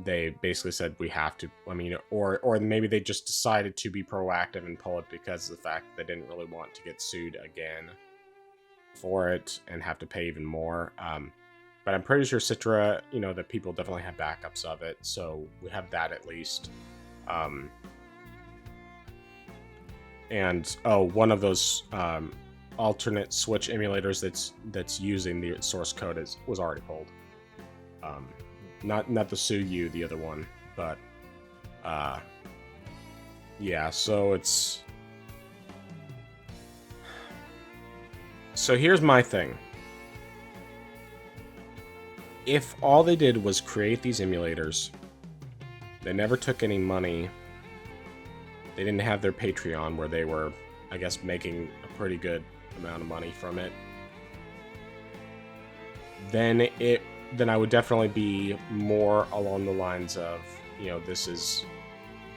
they basically said we have to. I mean, or maybe they just decided to be proactive and pull it because of the fact that they didn't really want to get sued again for it and have to pay even more. But I'm pretty sure Citra, that people definitely have backups of it, so we have that at least. And one of those alternate Switch emulators that's using the source code was already pulled. Not the Suyu, the other one, but yeah. So it's here's my thing. If all they did was create these emulators, they never took any money. They didn't have their Patreon where they were, I guess, making a pretty good amount of money from it. Then I would definitely be more along the lines of, this is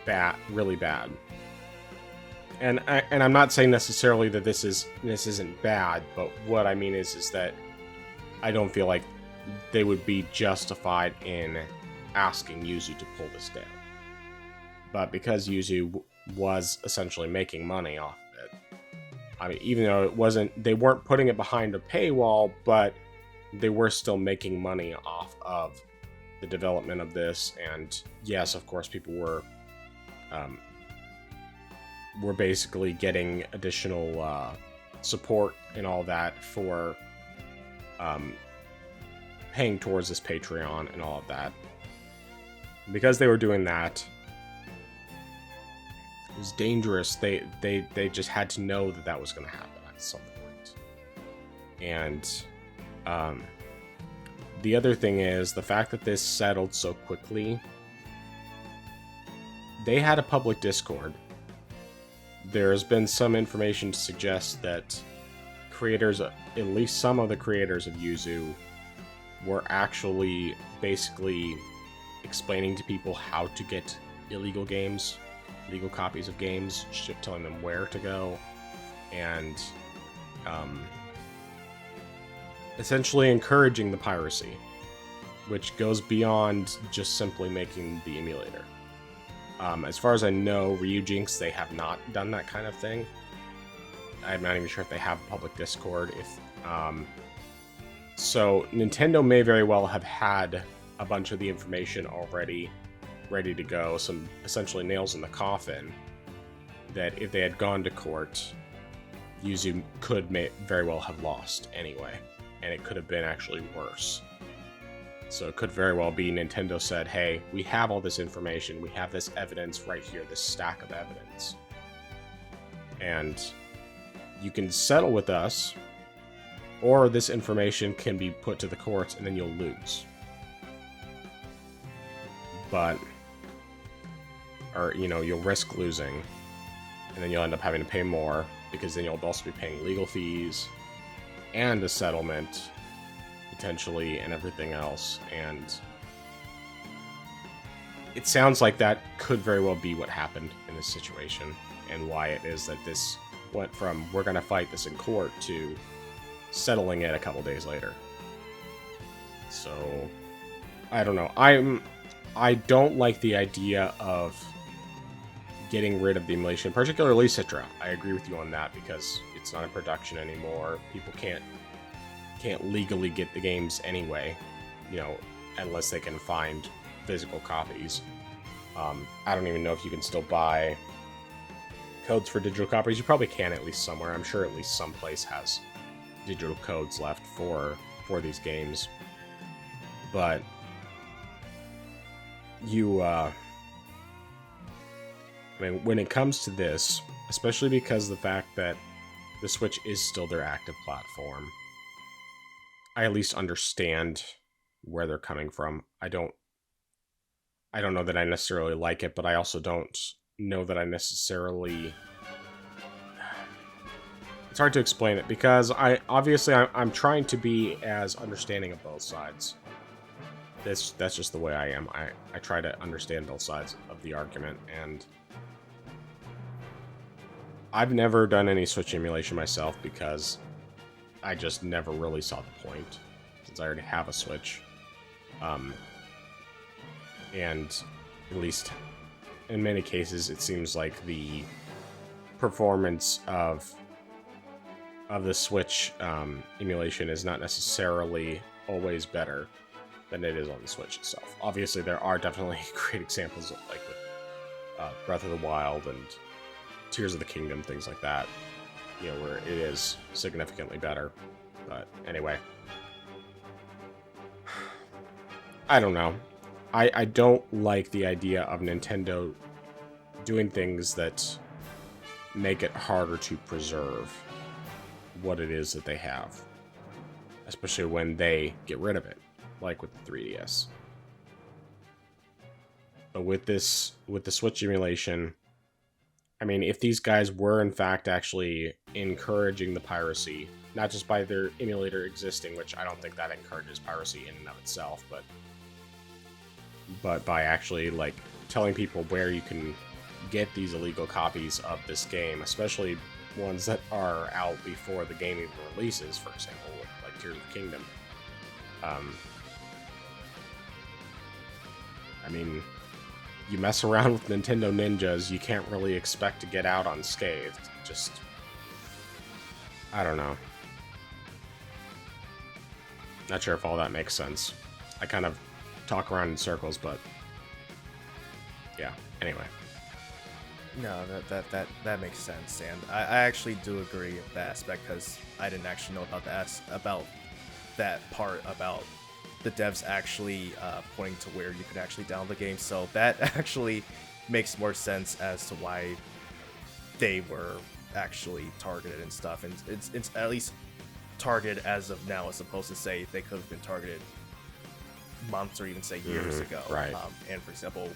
bad, really bad. And I'm not saying necessarily that this isn't bad, but what I mean is that I don't feel like they would be justified in asking Yuzu to pull this down. But because Yuzu was essentially making money off of it, I mean, even though they weren't putting it behind a paywall, but they were still making money off of the development of this. And yes, of course, people were basically getting additional support and all that for paying towards this Patreon and all of that. Because they were doing that, it was dangerous. They just had to know that was going to happen at some point. And the other thing is the fact that this settled so quickly. They had a public Discord. There's been some information to suggest that creators, at least some of the creators of Yuzu, were actually basically explaining to people how to get illegal copies of games, telling them where to go, and essentially encouraging the piracy, which goes beyond just simply making the emulator. As far as I know, Ryujinx, they have not done that kind of thing. I'm not even sure if they have a public Discord. So Nintendo may very well have had a bunch of the information already ready to go, some essentially nails in the coffin, that if they had gone to court, Yuzu could very well have lost anyway, and it could have been actually worse. So it could very well be Nintendo said, hey, we have all this information, we have this evidence right here, this stack of evidence, and you can settle with us, or this information can be put to the courts and then you'll lose. Or you'll risk losing, and then you'll end up having to pay more, because then you'll also be paying legal fees and a settlement potentially and everything else. And it sounds like that could very well be what happened in this situation, and why it is that this went from we're gonna fight this in court to settling it a couple days later. So I don't know. I don't like the idea of getting rid of the emulation, particularly Citra. I agree with you on that, because it's not in production anymore. People can't legally get the games anyway, unless they can find physical copies. I don't even know if you can still buy codes for digital copies. You probably can, at least somewhere. I'm sure at least some place has digital codes left for these games. But when it comes to this, especially because of the fact that the Switch is still their active platform, I at least understand where they're coming from. I don't know that I necessarily like it, but I also don't know that I necessarily... It's hard to explain it, because I'm trying to be as understanding of both sides. That's just the way I am. I try to understand both sides of the argument, and I've never done any Switch emulation myself, because I just never really saw the point, since I already have a Switch. And at least in many cases, it seems like the performance of the Switch emulation is not necessarily always better than it is on the Switch itself. Obviously, there are definitely great examples, like with Breath of the Wild and Tears of the Kingdom, things like that, where it is significantly better. But anyway, I don't know. I don't like the idea of Nintendo doing things that make it harder to preserve what it is that they have, especially when they get rid of it, like with the 3DS. But with the Switch emulation, I mean, if these guys were in fact actually encouraging the piracy, not just by their emulator existing, which I don't think that encourages piracy in and of itself, but by actually like telling people where you can get these illegal copies of this game, especially ones that are out before the game even releases, for example, with like Tears of the Kingdom. I mean, you mess around with Nintendo ninjas, you can't really expect to get out unscathed. Just, I don't know. Not sure if all that makes sense. I kind of talk around in circles, but yeah, anyway. No, that makes sense, and I actually do agree with that aspect, because I didn't actually know about that part about the devs actually pointing to where you could actually download the game. So that actually makes more sense as to why they were actually targeted and stuff, and it's at least targeted as of now, as opposed to say they could have been targeted months or even say years ago. Right. And for example,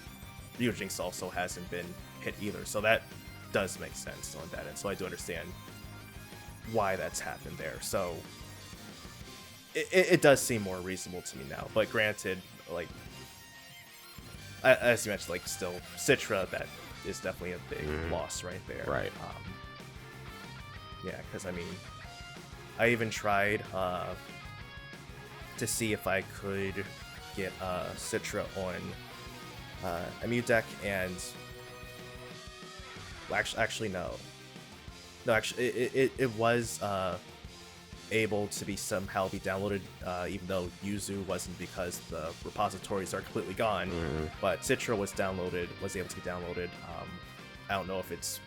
Ryujinx also hasn't been hit either, so that does make sense on that end. So I do understand why that's happened there. So it does seem more reasonable to me now. But granted, like as you mentioned, like still Citra, that is definitely a big loss right there. Right. Yeah, because I mean, I even tried to see if I could get Citra on Emu Deck, and actually no, actually it was able to be somehow be downloaded, even though Yuzu wasn't, because the repositories are completely gone. But Citra was able to be downloaded. I don't know if it's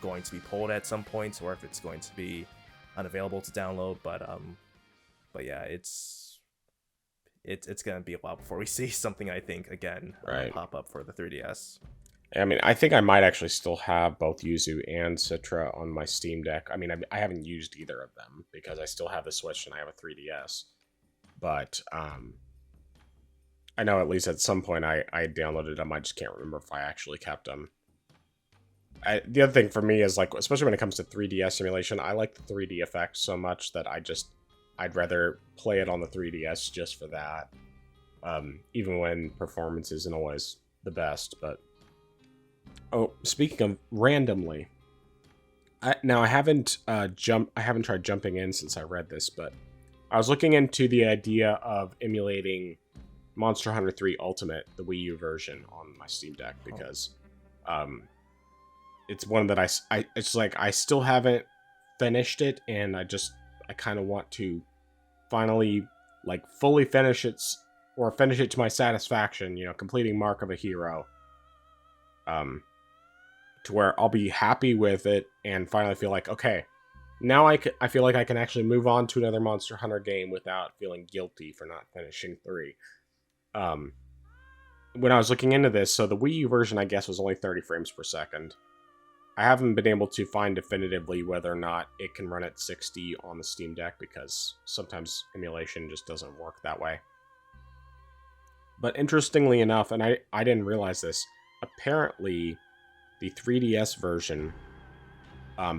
going to be pulled at some point, or if it's going to be unavailable to download, but yeah, it's gonna be a while before we see something, I think, again, pop up for the 3DS. I mean, I think I might actually still have both Yuzu and Citra on my Steam Deck. I mean, I haven't used either of them because I still have the Switch and I have a 3DS. But I know at least at some point I downloaded them. I just can't remember if I actually kept them. The other thing for me is, like, especially when it comes to 3DS simulation, I like the 3D effect so much that I'd rather play it on the 3DS just for that. Even when performance isn't always the best, but... Oh, speaking of randomly, I haven't tried jumping in since I read this, but I was looking into the idea of emulating Monster Hunter 3 Ultimate, the Wii U version, on my Steam Deck, because it's one that it's like I still haven't finished it, and I kind of want to finally, like, fully finish it, or finish it to my satisfaction, completing Mark of a Hero. To where I'll be happy with it and finally feel like, okay, now I feel like I can actually move on to another Monster Hunter game without feeling guilty for not finishing 3. When I was looking into this, so the Wii U version, I guess, was only 30 frames per second. I haven't been able to find definitively whether or not it can run at 60 on the Steam Deck, because sometimes emulation just doesn't work that way. But interestingly enough, and I didn't realize this, apparently the 3DS version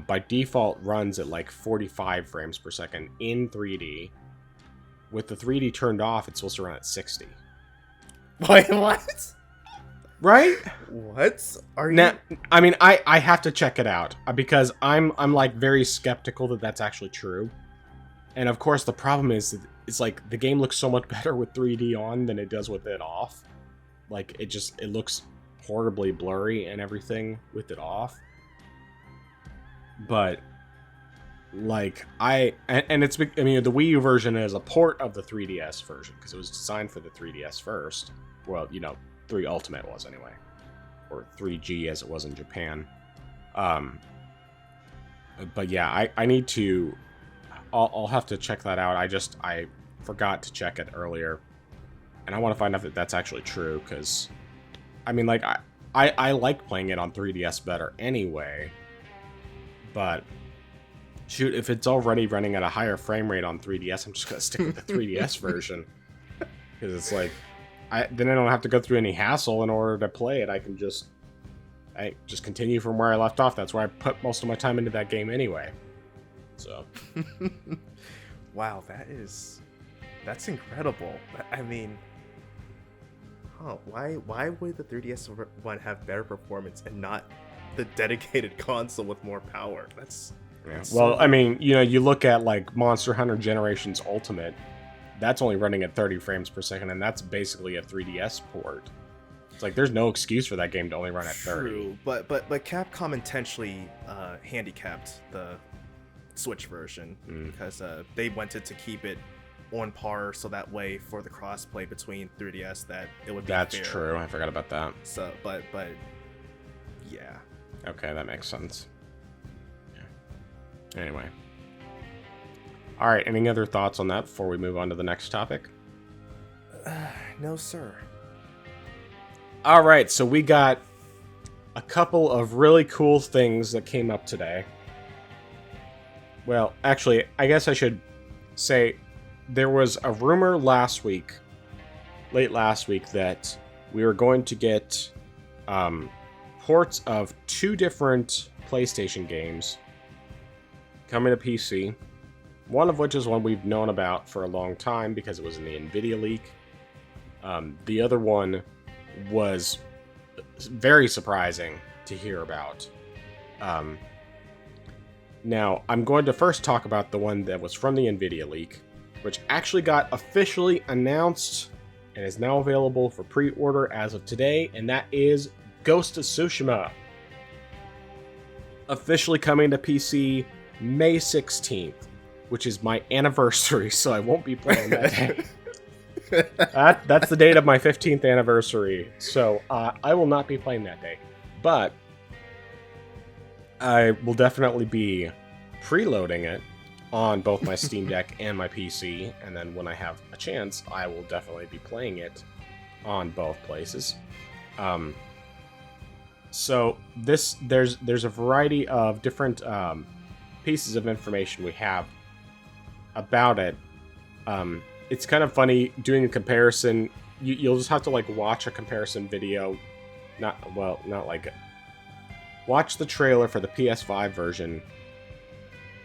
by default runs at like 45 frames per second in 3D. With the 3D turned off, it's supposed to run at 60. Wait, what? Right? What? Now, I mean, I have to check it out, because I'm like very skeptical that that's actually true. And of course, the problem is it's like the game looks so much better with 3D on than it does with it off. Like it looks horribly blurry and everything with it off. But like it's, I mean, the Wii U version is a port of the 3DS version because it was designed for the 3DS first. Well, 3 Ultimate was anyway, or 3G as it was in Japan. But yeah, I need to. I'll have to check that out. I forgot to check it earlier, and I want to find out if that's actually true. Because, I mean, like I like playing it on 3DS better anyway. But shoot, if it's already running at a higher frame rate on 3DS, I'm just gonna stick with the 3DS version because it's like then I don't have to go through any hassle in order to play it. I just continue from where I left off. That's where I put most of my time into that game anyway. So, wow, that's incredible. I mean, why would the 3DS one have better performance and not the dedicated console with more power? That's well, I mean, you look at like Monster Hunter Generations Ultimate, that's only running at 30 frames per second, and that's basically a 3DS port. It's like there's no excuse for that game to only run at 30. True, but Capcom intentionally handicapped the Switch version because they wanted to keep it on par, so that way for the crossplay between 3DS that it would be That's fair. true. I forgot about that. So, but yeah. Okay, that makes sense. Yeah. Anyway. All right. Any other thoughts on that before we move on to the next topic? No, sir. All right. So we got a couple of really cool things that came up today. Well, actually, I guess I should say there was a rumor late last week, that we were going to get ports of 2 different PlayStation games coming to PC. One of which is one we've known about for a long time because it was in the Nvidia leak. The other one was very surprising to hear about. Now, I'm going to first talk about the one that was from the Nvidia leak, which actually got officially announced and is now available for pre-order as of today, and that is Ghost of Tsushima. Officially coming to PC May 16th, which is my anniversary, so I won't be playing that day. That's the date of my 15th anniversary, so I will not be playing that day. But I will definitely be preloading it on both my Steam Deck and my PC, and then when I have a chance, I will definitely be playing it on both places. So there's a variety of different pieces of information we have about it. It's kind of funny doing a comparison. You'll just have to like watch a comparison video, watch the trailer for the PS5 version,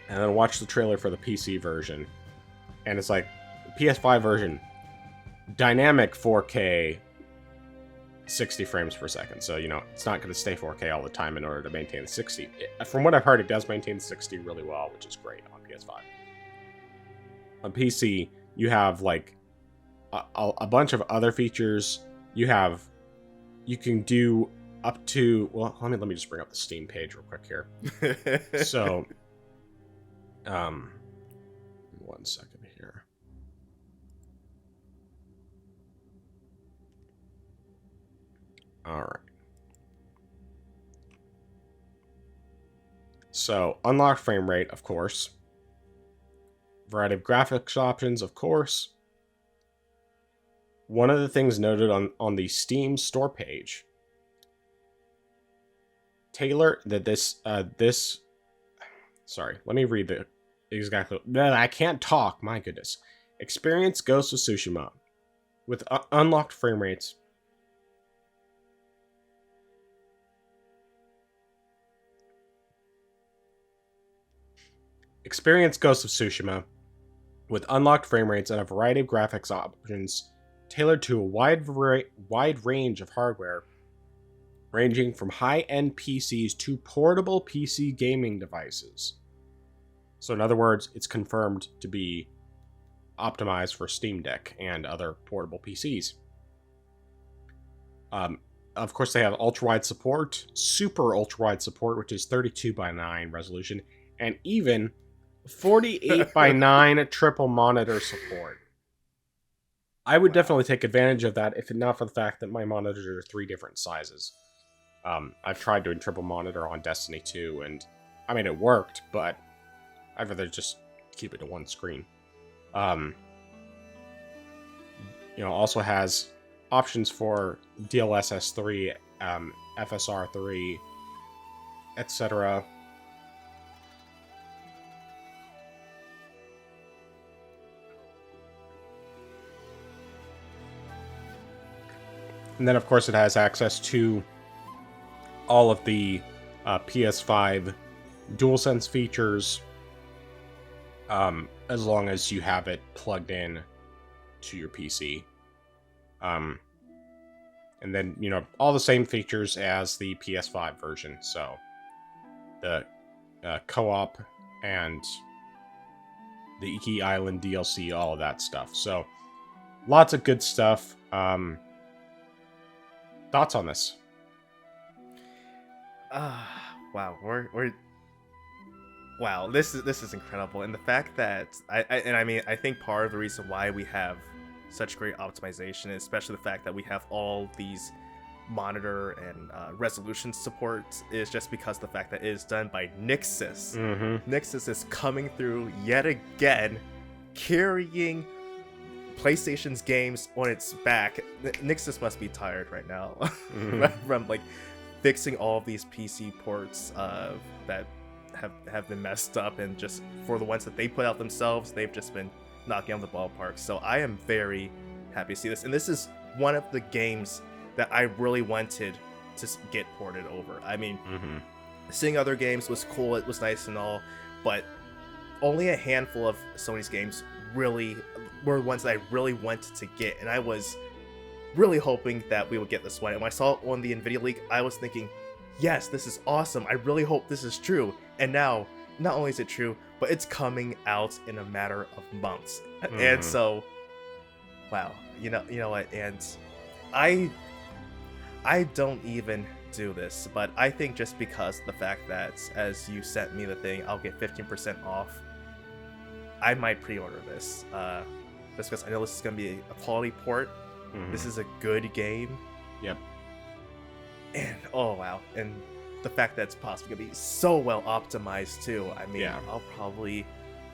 and then watch the trailer for the PC version. And it's like, PS5 version, dynamic 4K, 60 frames per second. So, it's not going to stay 4K all the time in order to maintain the 60. From what I've heard, it does maintain the 60 really well, which is great on PS5. On PC, you have like a bunch of other features. You can do up to, well, let me just bring up the Steam page real quick here. So, 1 second here. All right. So, unlocked frame rate, of course. Variety of graphics options, of course. One of the things noted on the Steam store page, Taylor, that sorry, let me read the exactly. I can't talk, my goodness. Experience Ghost of Tsushima with unlocked frame rates. Experience Ghost of Tsushima with unlocked frame rates and a variety of graphics options tailored to a wide range of hardware, ranging from high-end PCs to portable PC gaming devices. So in other words, it's confirmed to be optimized for Steam Deck and other portable PCs. Of course, they have ultra-wide support, super ultra-wide support, which is 32 by 9 resolution, and even 48 by 9 triple monitor support. I would definitely take advantage of that if not for the fact that my monitors are 3 different sizes. I've tried doing triple monitor on Destiny 2, and I mean, it worked, but I'd rather just keep it to one screen. Also has options for DLSS 3, FSR 3, etc. And then, of course, it has access to all of the PS5 DualSense features, as long as you have it plugged in to your PC. And then, all the same features as the PS5 version. So, the co-op and the Iki Island DLC, all of that stuff. So, lots of good stuff. Thoughts on this? Wow, wow, this is incredible, and the fact that I think part of the reason why we have such great optimization, especially the fact that we have all these monitor and resolution support, is just because the fact that it is done by Nixxes. Mm-hmm. Nixxes is coming through yet again, carrying PlayStation's games on its back. Nixxes must be tired right now from like fixing all of these PC ports that have been messed up, and just for the ones that they put out themselves, they've just been knocking out the ballpark. So I am very happy to see this, and this is one of the games that I really wanted to get ported over. I mean, seeing other games was cool, it was nice and all, but only a handful of Sony's games really were ones that I really wanted to get, and I was really hoping that we would get this one. And when I saw it on the NVIDIA leak, I was thinking, yes, this is awesome. I really hope this is true. And now, not only is it true, but it's coming out in a matter of months. And so, wow, you know what? And I don't even do this, but I think just because the fact that as you sent me the thing, I'll get 15% off, I might pre-order this. Just because I know this is going to be a quality port. This is a good game. Yep. And oh wow, and the fact that it's possibly gonna be so well optimized too. I mean, yeah. I'll probably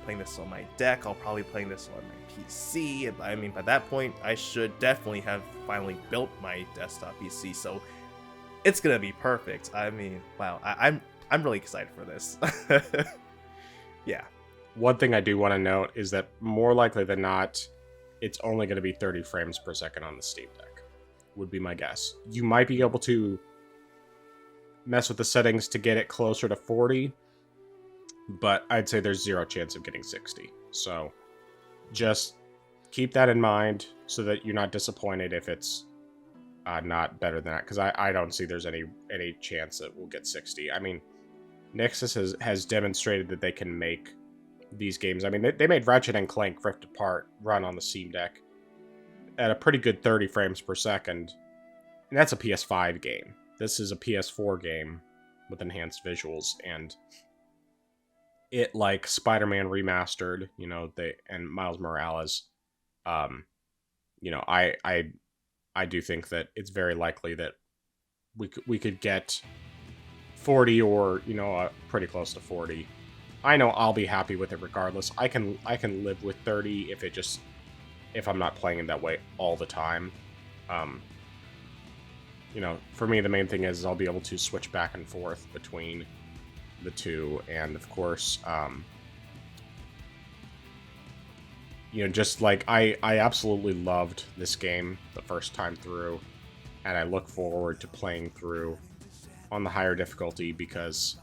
playing this on my deck. I'll probably playing this on my PC. I mean, by that point, I should definitely have finally built my desktop PC. So it's gonna be perfect. I mean, wow, I'm really excited for this. Yeah. One thing I do want to note is that more likely than not, it's only going to be 30 frames per second on the Steam Deck, would be my guess. You might be able to mess with the settings to get it closer to 40, but I'd say there's zero chance of getting 60. So just keep that in mind so that you're not disappointed if it's not better than that, because I don't see there's any chance that we'll get 60. I mean, Nixxes has demonstrated that they can make these games. I mean, they made Ratchet and Clank Rift Apart run on the Steam Deck at a pretty good 30 frames per second, and that's a PS5 game. This is a PS4 game with enhanced visuals, and it, like Spider-Man Remastered, and Miles Morales, I do think that it's very likely that we could get 40 or pretty close to 40. I know I'll be happy with it regardless. I can live with 30 if I'm not playing it that way all the time. For me, the main thing is I'll be able to switch back and forth between the two, and of course, just like I absolutely loved this game the first time through, and I look forward to playing through on the higher difficulty, because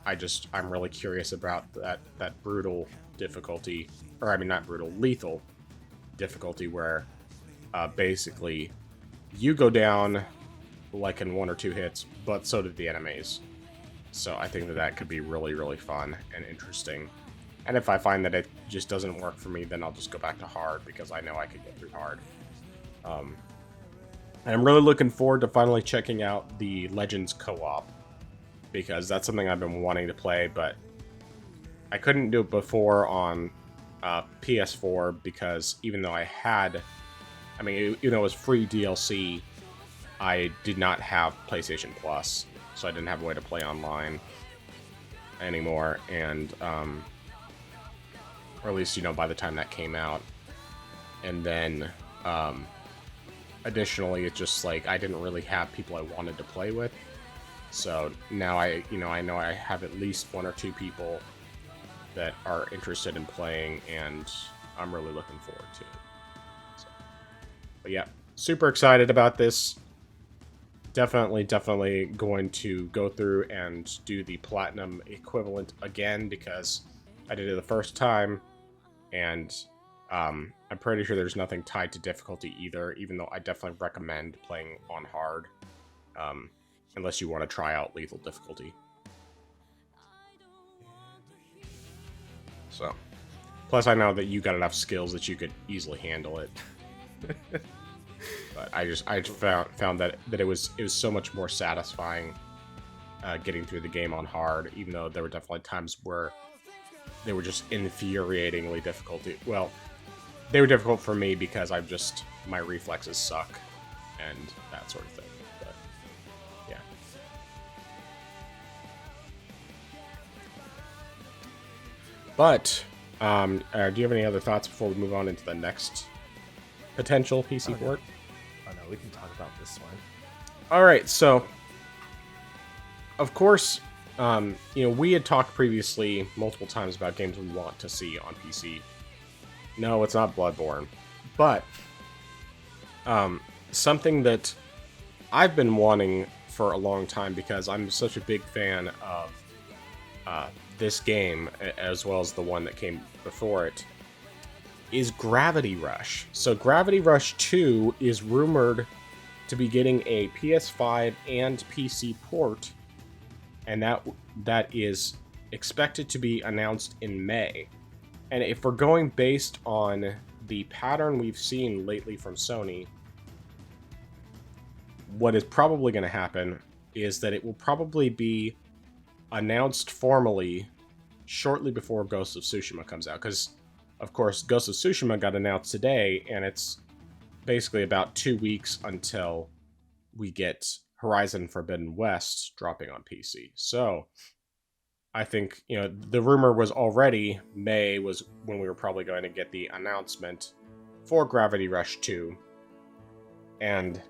I'm really curious about that brutal difficulty, or I mean not brutal, lethal difficulty, where basically you go down like in 1 or 2 hits, but so did the enemies. So I think that could be really, really fun and interesting. And if I find that it just doesn't work for me, then I'll just go back to hard because I know I could get through hard. And I'm really looking forward to finally checking out the Legends co-op because that's something I've been wanting to play, but I couldn't do it before on PS4 because even though even though it was free DLC, I did not have PlayStation Plus, so I didn't have a way to play online anymore, and or at least by the time that came out. And then additionally, it's just like I didn't really have people I wanted to play with, so now I know I have at least one or two people that are interested in playing, and I'm really looking forward to it. So, but yeah, super excited about this. Definitely going to go through and do the platinum equivalent again because I did it the first time, and I'm pretty sure there's nothing tied to difficulty either, even though I definitely recommend playing on hard, unless you want to try out lethal difficulty. So, plus I know that you got enough skills that you could easily handle it. But I just found that it was so much more satisfying getting through the game on hard, even though there were definitely times where they were just infuriatingly difficult. Well, they were difficult for me because my reflexes suck and that sort of thing. But yeah. But do you have any other thoughts before we move on into the next potential PC port? Oh no, we can talk about this one. All right, so of course, we had talked previously multiple times about games we want to see on PC. No, it's not Bloodborne, but something that I've been wanting for a long time because I'm such a big fan of this game, as well as the one that came before it, is Gravity Rush. So Gravity Rush 2 is rumored to be getting a PS5 and PC port, and that is expected to be announced in May. And if we're going based on the pattern we've seen lately from Sony, what is probably going to happen is that it will probably be announced formally shortly before Ghost of Tsushima comes out, because of course Ghost of Tsushima got announced today, and it's basically about 2 weeks until we get Horizon Forbidden West dropping on PC. So I think the rumor was already May was when we were probably going to get the announcement for Gravity Rush 2, and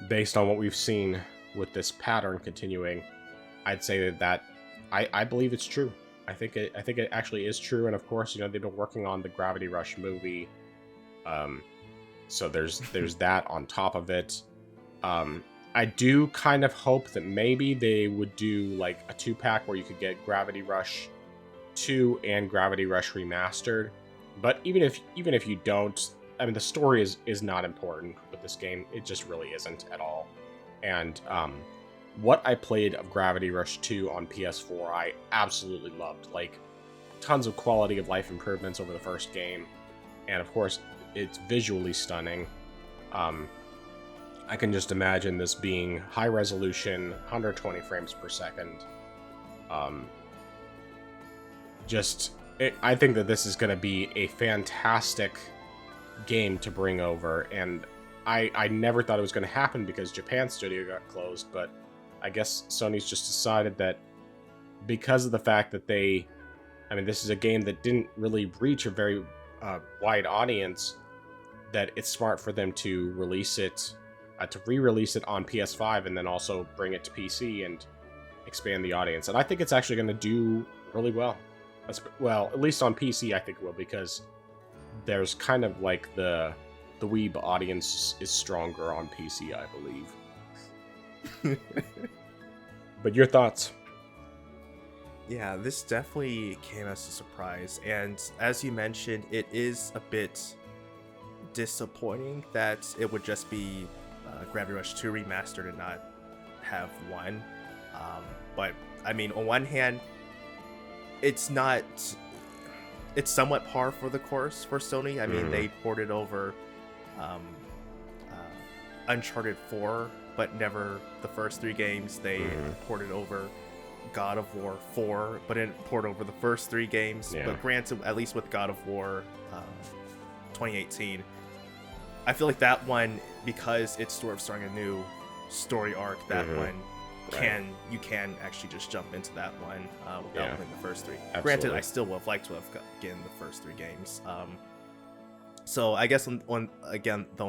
based on what we've seen with this pattern continuing, I'd say that I believe it's true. I think it actually is true, and of course, they've been working on the Gravity Rush movie, so there's that on top of it. I do kind of hope that maybe they would do like a 2-pack where you could get Gravity Rush 2 and Gravity Rush Remastered. But even if you don't, I mean, the story is not important with this game. It just really isn't at all. And what I played of Gravity Rush 2 on PS4, I absolutely loved. Like, tons of quality of life improvements over the first game. And of course, it's visually stunning. I can just imagine this being high resolution, 120 frames per second. I think that this is going to be a fantastic game to bring over, and I never thought it was going to happen because Japan's studio got closed, but I guess Sony's just decided that because of the fact that this is a game that didn't really reach a very wide audience, that it's smart for them to release it, to re-release it on PS5 and then also bring it to PC and expand the audience. And I think it's actually going to do really well. Well, at least on PC I think it will, because there's kind of like the weeb audience is stronger on PC, I believe. But your thoughts? Yeah, this definitely came as a surprise, and as you mentioned, it is a bit disappointing that it would just be Gravity Rush 2 remastered and not have one. But I mean, on one hand, it's not it's somewhat par for the course for Sony. I mean, they ported over um, Uncharted 4, but never the first 3 games. They ported over God of War 4, but didn't port over the first 3 games. Yeah. But granted, at least with God of War 2018, I feel like that one, because it's sort of starting a new story arc, that one you can actually just jump into that one without playing the first 3. Absolutely. Granted, I still would have liked to have gotten the first 3 games. So I guess on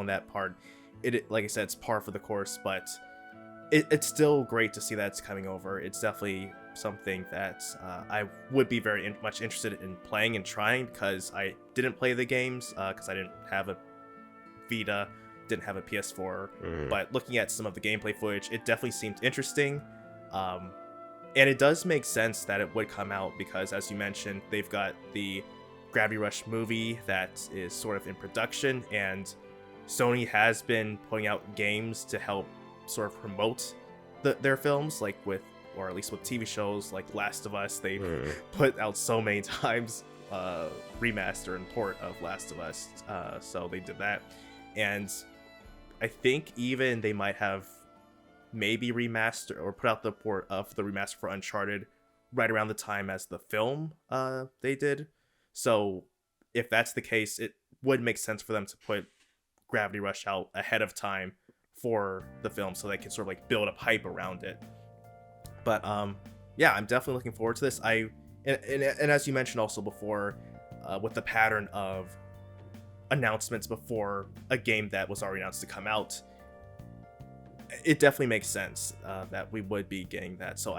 that part, it like I said, it's par for the course, but it's still great to see that it's coming over. It's definitely something that I would be very much interested in playing and trying, because I didn't play the games because I didn't have a Vita, didn't have a PS4, but looking at some of the gameplay footage, it definitely seemed interesting. And it does make sense that it would come out, because as you mentioned, they've got the Gravity Rush movie that is sort of in production, and Sony has been putting out games to help sort of promote their films, like or at least with TV shows like Last of Us. They put out so many times remaster and port of Last of Us, so they did that. And I think even they might have maybe remaster or put out the port of the remaster for Uncharted right around the time as the film they did. So if that's the case, it would make sense for them to put Gravity Rush out ahead of time for the film, so they can sort of like build up hype around it. But yeah, I'm definitely looking forward to this. And as you mentioned also before, with the pattern of announcements before a game that was already announced to come out, it definitely makes sense that we would be getting that. So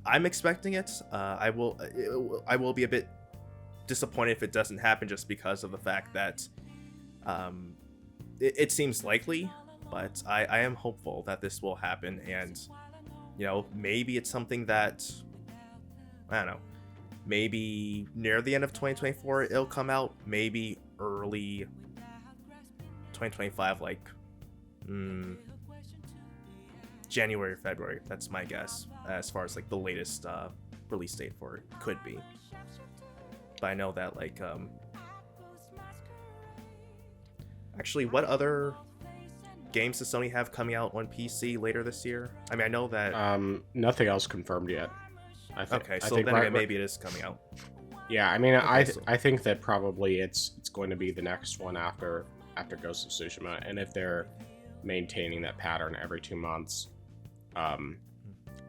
I'm expecting it. I will be a bit disappointed if it doesn't happen, just because of the fact that it seems likely, but I am hopeful that this will happen. And maybe it's something that, I don't know, maybe near the end of 2024 it'll come out, maybe early 2025, like January or February. That's my guess as far as like the latest release date for it could be. But I know that like actually, what other games does Sony have coming out on PC later this year? I mean, I know that nothing else confirmed yet. Okay, so then again, maybe it is coming out. Yeah, I mean, Okay, I think that probably it's going to be the next one after Ghost of Tsushima, and if they're maintaining that pattern every 2 months, I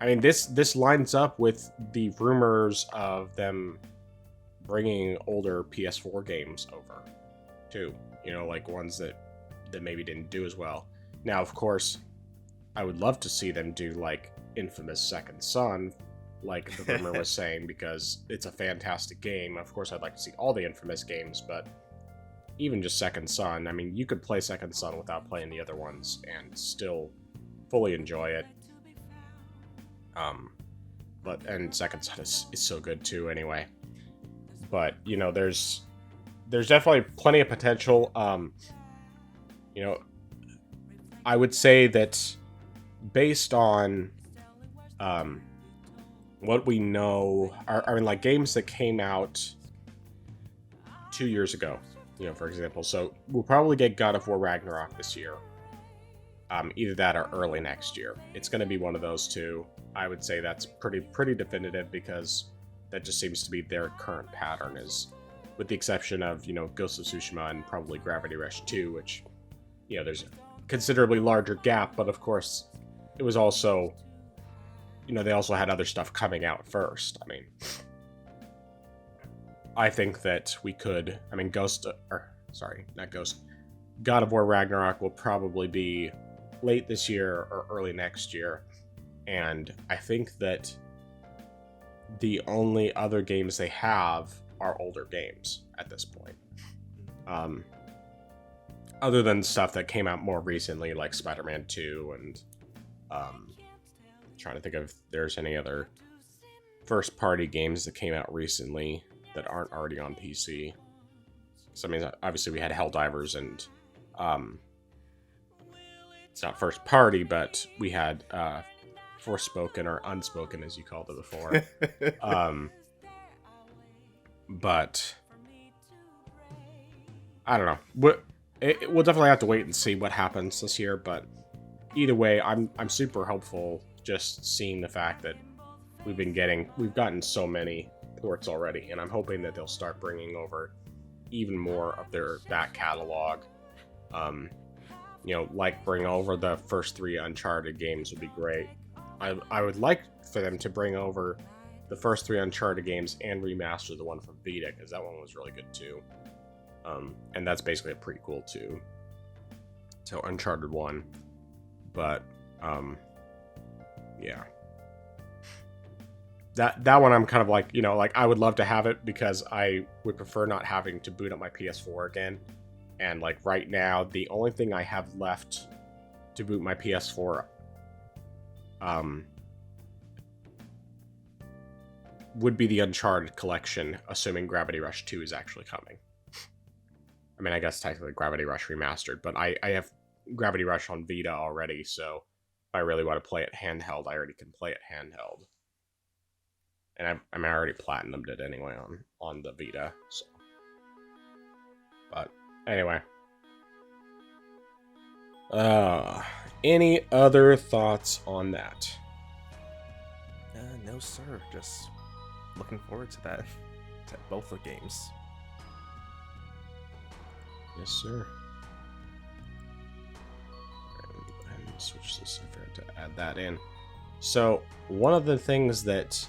mean, this lines up with the rumors of them bringing older PS4 games over, too. Like ones that maybe didn't do as well. Now, of course, I would love to see them do like Infamous Second Son, like the rumor was saying, because it's a fantastic game. Of course, I'd like to see all the Infamous games, but even just Second Son, I mean, you could play Second Son without playing the other ones and still fully enjoy it. And Second Son is so good too anyway. But, there's definitely plenty of potential. I would say that based on what we know, I mean, like games that came out 2 years ago, for example. So we'll probably get God of War Ragnarok this year. Either that or early next year. It's going to be one of those two. I would say that's pretty definitive, because that just seems to be their current pattern, is with the exception of, Ghost of Tsushima and probably Gravity Rush 2, which, there's a considerably larger gap, but of course, it was also, they also had other stuff coming out first. I mean, I think that we could, I mean, God of War Ragnarok will probably be late this year or early next year, and I think that the only other games they have are older games at this point. Other than stuff that came out more recently, like Spider-Man 2, and trying to think if there's any other first-party games that came out recently that aren't already on PC. So, I mean, obviously we had Helldivers, and it's not first-party, but we had Forspoken, or Unspoken, as you called it before. But I don't know. We'll definitely have to wait and see what happens this year. But either way, I'm super hopeful just seeing the fact that we've gotten so many ports already, and I'm hoping that they'll start bringing over even more of their back catalog. Like bring over the first 3 Uncharted games would be great. I would like for them to bring over the first 3 Uncharted games and remaster the one from Vita, because that one was really good too. And that's basically a prequel to Uncharted 1. But yeah. That one I'm kind of like, I would love to have it because I would prefer not having to boot up my PS4 again. And like right now, the only thing I have left to boot my PS4 would be the Uncharted collection, assuming Gravity Rush 2 is actually coming. I mean, I guess technically Gravity Rush Remastered, but I have Gravity Rush on Vita already, so if I really want to play it handheld, I already can play it handheld. And I already platinumed it anyway on the Vita, so. But anyway. Any other thoughts on that? No, sir. Just looking forward to that. To both the games. Yes, sir. And switch this. I forgot to add that in. So one of the things that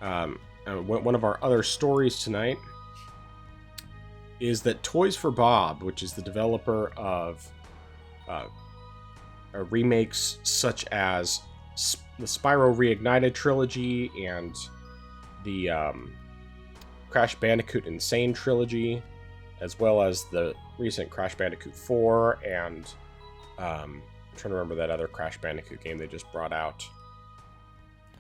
one of our other stories tonight is that Toys for Bob, which is the developer of remakes such as the Spyro Reignited trilogy and the Crash Bandicoot Insane trilogy, as well as the recent Crash Bandicoot 4 and I'm trying to remember that other Crash Bandicoot game they just brought out.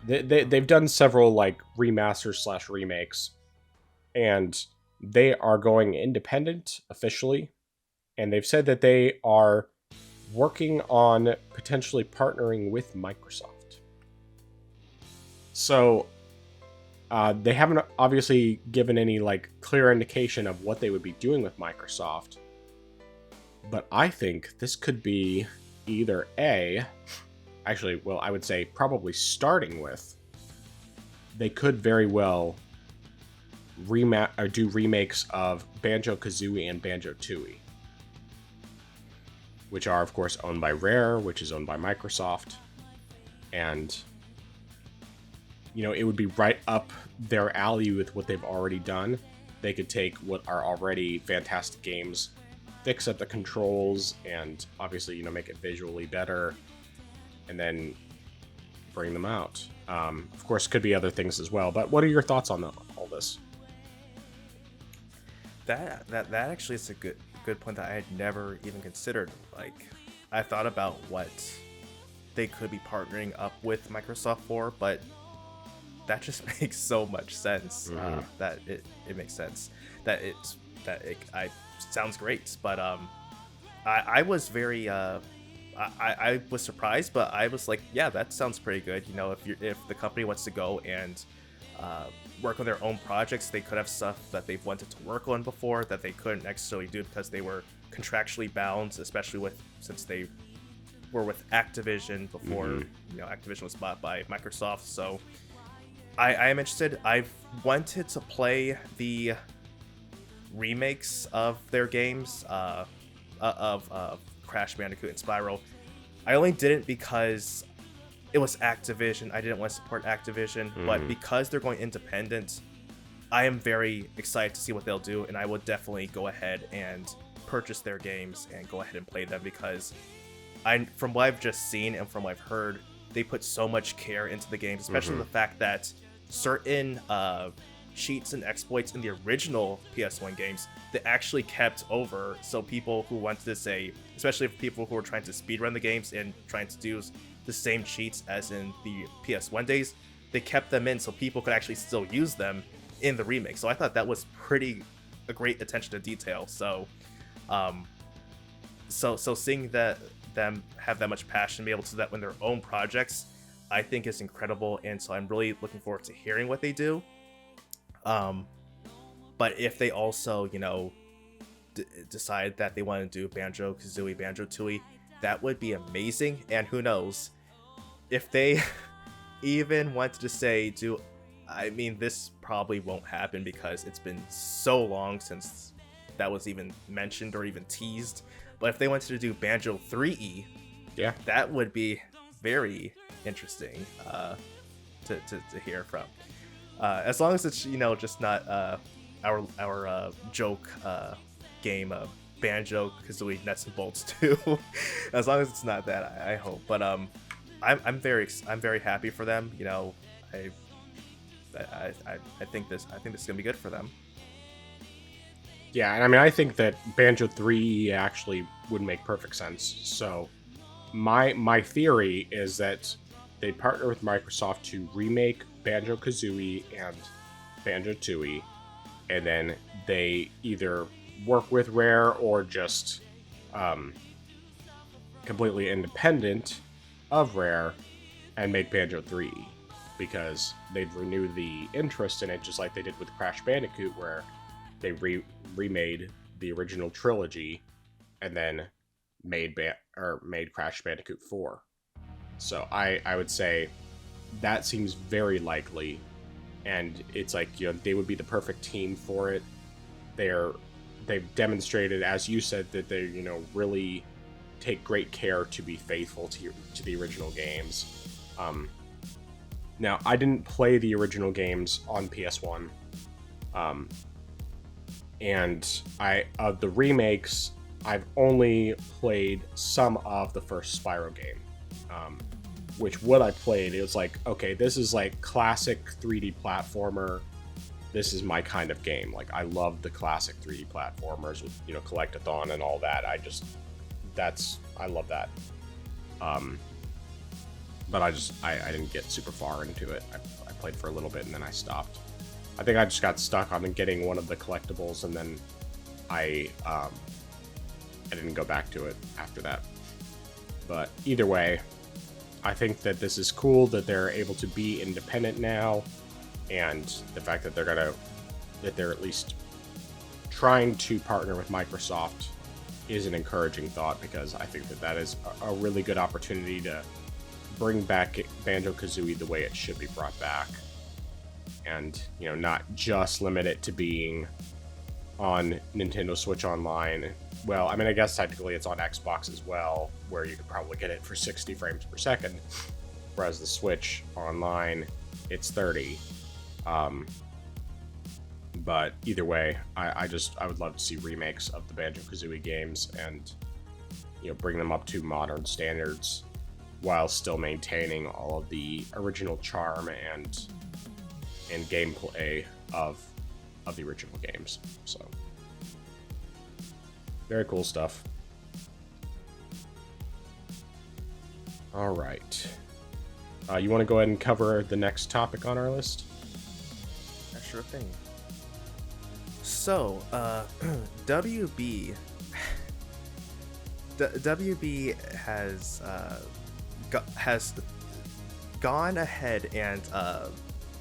They've done several like remasters / remakes, and they are going independent officially, and they've said that they are working on potentially partnering with Microsoft. So they haven't obviously given any like clear indication of what they would be doing with Microsoft, but I think this could be either I would say probably starting with, they could very well do remakes of Banjo-Kazooie and Banjo-Tooie, which are, of course, owned by Rare, which is owned by Microsoft. And, it would be right up their alley with what they've already done. They could take what are already fantastic games, fix up the controls, and obviously, make it visually better, and then bring them out. Of course, could be other things as well. But what are your thoughts on all this? That actually is a good point that I had never even considered. Like, I thought about what they could be partnering up with Microsoft for, but that just makes so much sense. Mm-hmm. That it makes sense. That it sounds great. But I was very I was surprised, but I was like, yeah, that sounds pretty good. If the company wants to go and work on their own projects, they could have stuff that they've wanted to work on before that they couldn't necessarily do because they were contractually bound, especially since they were with Activision before Activision was bought by Microsoft. So I am interested. I've wanted to play the remakes of their games of Crash Bandicoot and Spyro. I only didn't because it was Activision. I didn't want to support Activision, but because they're going independent, I am very excited to see what they'll do, and I will definitely go ahead and purchase their games and go ahead and play them because from what I've just seen and from what I've heard, they put so much care into the games, especially the fact that certain cheats and exploits in the original PS1 games they actually kept over, so people who wanted to say, especially people who were trying to speedrun the games and trying to do the same cheats as in the PS1 days, they kept them in so people could actually still use them in the remake. So I thought that was a great attention to detail. So so seeing that them have that much passion, be able to do that in their own projects, I think is incredible, and so I'm really looking forward to hearing what they do. But if they also, decide that they want to do Banjo Kazooie, Banjo Tooie, that would be amazing. And who knows if they even wanted to say do. I mean, this probably won't happen because it's been so long since that was even mentioned or even teased. But if they wanted to do Banjo 3E, Yeah. that would be very interesting to hear from. As long as it's just not our joke game of Banjo Kazooie Nuts and Bolts 2. As long as it's not that, I hope. But I'm very happy for them. I think this is gonna be good for them. Yeah, and I mean, I think that Banjo 3 actually would make perfect sense. So, my theory is that they partner with Microsoft to remake Banjo Kazooie and Banjo Tooie, and then they either work with Rare or just completely independent of Rare and make Banjo 3, because they'd renew the interest in it just like they did with Crash Bandicoot, where they remade the original trilogy and then made Crash Bandicoot 4. So I would say that seems very likely, and it's like, they would be the perfect team for it. They've demonstrated, as you said, that they really take great care to be faithful to the original games. Now, I didn't play the original games on PS1, and of the remakes, I've only played some of the first Spyro game. Which what I played, it was like, okay, this is like classic 3D platformer. This is my kind of game. Like, I love the classic 3D platformers with Collectathon and all that. I love that. But I didn't get super far into it. I played for a little bit and then I stopped. I think I just got stuck on getting one of the collectibles, and then I didn't go back to it after that. But either way, I think that this is cool that they're able to be independent now, and the fact that they're at least trying to partner with Microsoft is an encouraging thought, because I think that is a really good opportunity to bring back Banjo-Kazooie the way it should be brought back, and not just limit it to being on Nintendo Switch Online. Well, I mean, I guess technically it's on Xbox as well, where you could probably get it for 60 frames per second, whereas the Switch Online, it's 30. But either way, I would love to see remakes of the Banjo-Kazooie games and bring them up to modern standards while still maintaining all of the original charm and gameplay of the original games. So very cool stuff. All right. You want to go ahead and cover the next topic on our list? Yeah, sure thing. So, WB has gone ahead and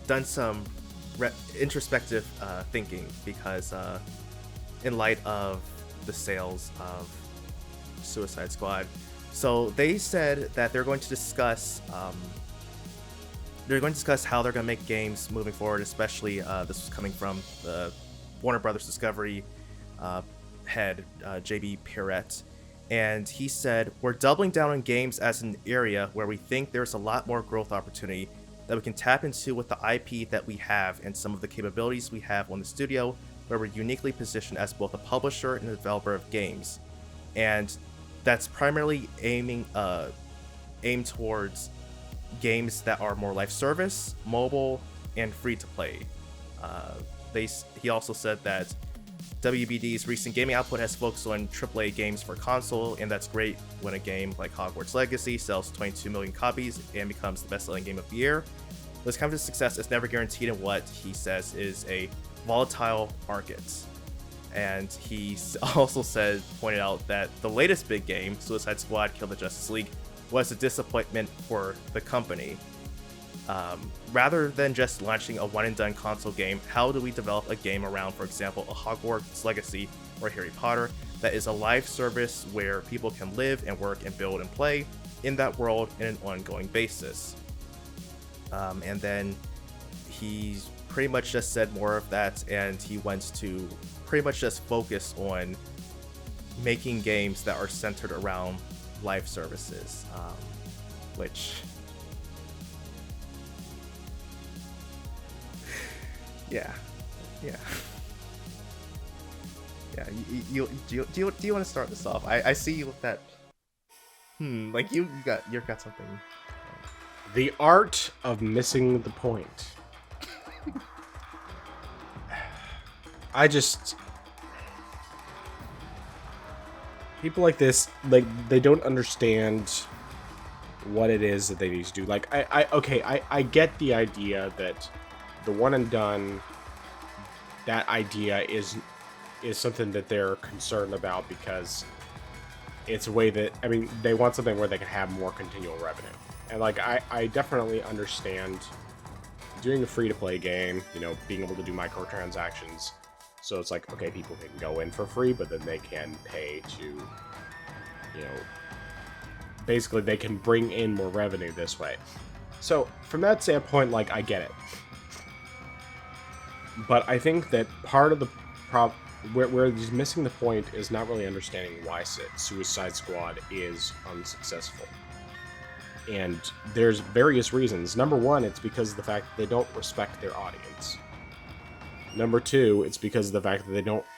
done some introspective thinking, because in light of the sales of Suicide Squad. So they said that they're going to discuss how they're going to make games moving forward, especially this was coming from the Warner Brothers Discovery head, JB Perrette. And he said, "We're doubling down on games as an area where we think there's a lot more growth opportunity that we can tap into with the IP that we have and some of the capabilities we have on the studio, where we're uniquely positioned as both a publisher and a developer of games." And that's primarily aimed towards games that are more live service, mobile, and free to play. He also said that WBD's recent gaming output has focused on AAA games for console, and that's great when a game like Hogwarts Legacy sells 22 million copies and becomes the best-selling game of the year. This kind of success is never guaranteed in what he says is a volatile market. And he also pointed out that the latest big game, Suicide Squad Kill the Justice League, was a disappointment for the company. Rather than just launching a one-and-done console game, how do we develop a game around, for example, a Hogwarts Legacy or Harry Potter that is a live service where people can live and work and build and play in that world in an ongoing basis? And then he pretty much just said more of that, and he went to pretty much just focus on making games that are centered around live services, which... Yeah. Do you want to start this off? I see you with that. Like you got something. The art of missing the point. People like this, like, they don't understand what it is that they need to do. Like, I get the idea that the one and done, that idea is something that they're concerned about because it's a way that, I mean, they want something where they can have more continual revenue. And like, I definitely understand doing a free-to-play game, you know, being able to do microtransactions. So it's like, okay, people can go in for free, but then they can pay to, you know, basically they can bring in more revenue this way. So from that standpoint, like, I get it. But I think that part of the where he's missing the point is not really understanding why Suicide Squad is unsuccessful. And there's various reasons. Number one, it's because of the fact that they don't respect their audience. Number two, it's because of the fact that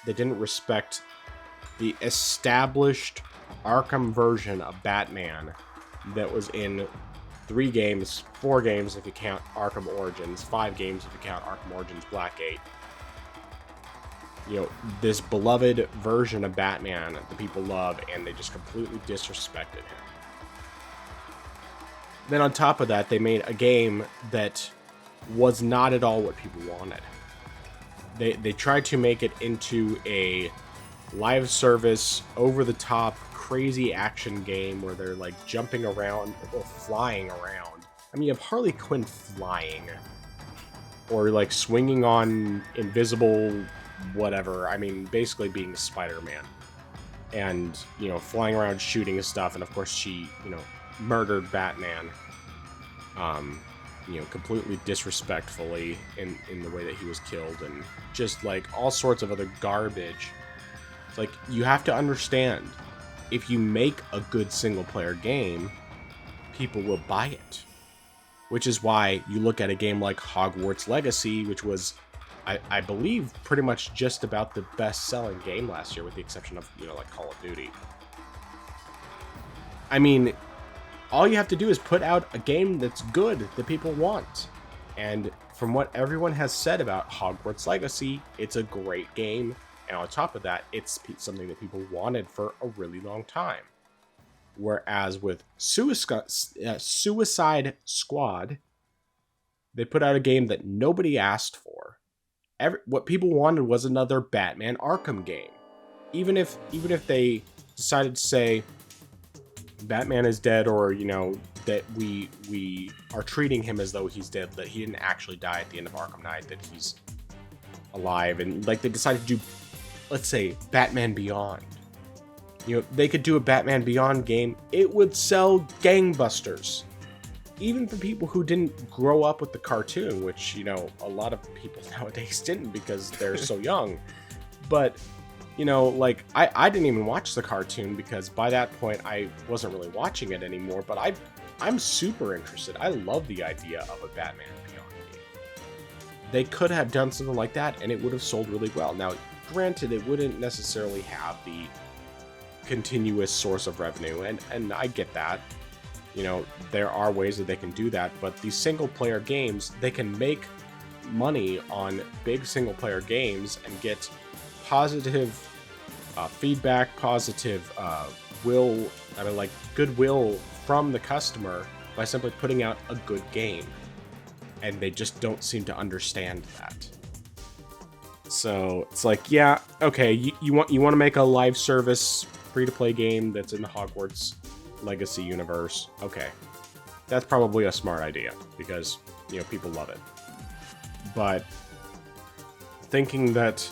they didn't respect the established Arkham version of Batman that was in 4 games if you count Arkham Origins, 5 games if you count Arkham Origins Blackgate. You know, this beloved version of Batman that people love, and they just completely disrespected him. Then on top of that, they made a game that was not at all what people wanted. They tried to make it into a live service, over-the-top, crazy action game where they're like jumping around or flying around. I mean, you have Harley Quinn flying, or like swinging on invisible whatever. I mean, basically being Spider-Man, and, you know, flying around shooting stuff. And of course she, you know, murdered Batman, you know, completely disrespectfully in the way that he was killed, and just like all sorts of other garbage. It's like, you have to understand, if you make a good single player game, people will buy it. Which is why you look at a game like Hogwarts Legacy, which was, I believe, pretty much just about the best-selling game last year, with the exception of, you know, like Call of Duty. I mean, all you have to do is put out a game that's good, that people want. And from what everyone has said about Hogwarts Legacy, it's a great game. And on top of that, it's something that people wanted for a really long time. Whereas with Suicide Squad, they put out a game that nobody asked for. What people wanted was another Batman Arkham game. Even if they decided to say Batman is dead, or, you know, that we are treating him as though he's dead, that he didn't actually die at the end of Arkham Knight, that he's alive, and like they decided to do, let's say, Batman Beyond. You know, they could do a Batman Beyond game. It would sell gangbusters. Even for people who didn't grow up with the cartoon, which, you know, a lot of people nowadays didn't because they're so young. But, you know, like, I didn't even watch the cartoon because by that point I wasn't really watching it anymore. But I'm super interested. I love the idea of a Batman Beyond game. They could have done something like that and it would have sold really well. Now, granted, it wouldn't necessarily have the continuous source of revenue, and I get that. You know, there are ways that they can do that, but these single player games, they can make money on big single player games and get positive feedback, positive goodwill from the customer by simply putting out a good game. And they just don't seem to understand that. So it's like, yeah, okay, you want to make a live service free-to-play game that's in the Hogwarts Legacy universe. Okay, that's probably a smart idea, because people love it. But thinking that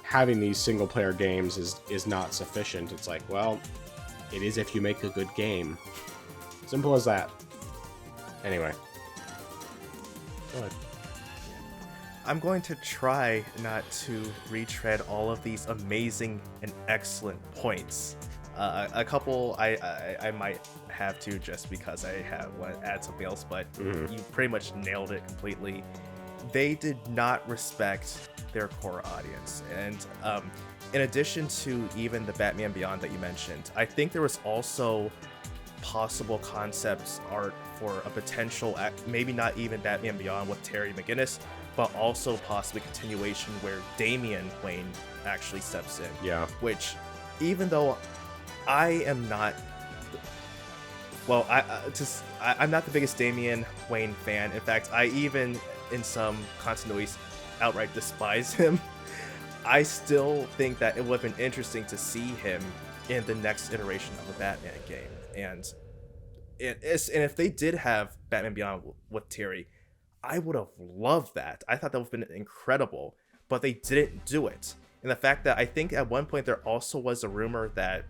having these single player games is not sufficient, it's like, well, it is if you make a good game. Simple as that. Anyway. Go ahead. I'm going to try not to retread all of these amazing and excellent points. A couple I might have to just because I want to add something else, but you pretty much nailed it completely. They did not respect their core audience. And in addition to even the Batman Beyond that you mentioned, I think there was also possible concepts art for a potential, maybe not even Batman Beyond with Terry McGinnis, but also possibly continuation where Damian Wayne actually steps in. Yeah. Which, even though I am not, well, I'm not the biggest Damian Wayne fan. In fact, I even in some continuities outright despise him. I still think that it would have been interesting to see him in the next iteration of the Batman game. And if they did have Batman Beyond with Terry, I would have loved that. I thought that would have been incredible, but they didn't do it. And the fact that I think at one point there also was a rumor that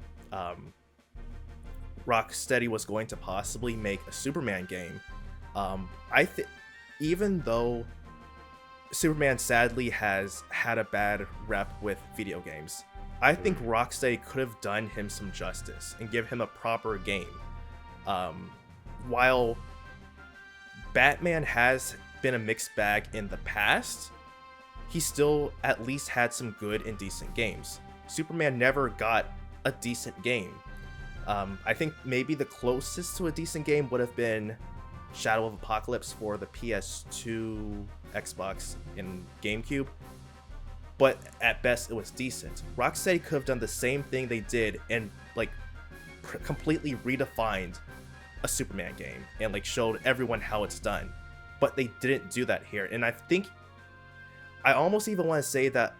Rocksteady was going to possibly make a Superman game. Even though Superman sadly has had a bad rep with video games, I think Rocksteady could have done him some justice and give him a proper game. While Batman has been a mixed bag in the past, he still at least had some good and decent games. Superman never got a decent game. I think maybe the closest to a decent game would have been Shadow of Apocalypse for the PS2, Xbox, and GameCube. But at best, it was decent. Rocksteady could have done the same thing they did and completely redefined a Superman game and showed everyone how it's done. But they didn't do that here. And I think I almost even want to say that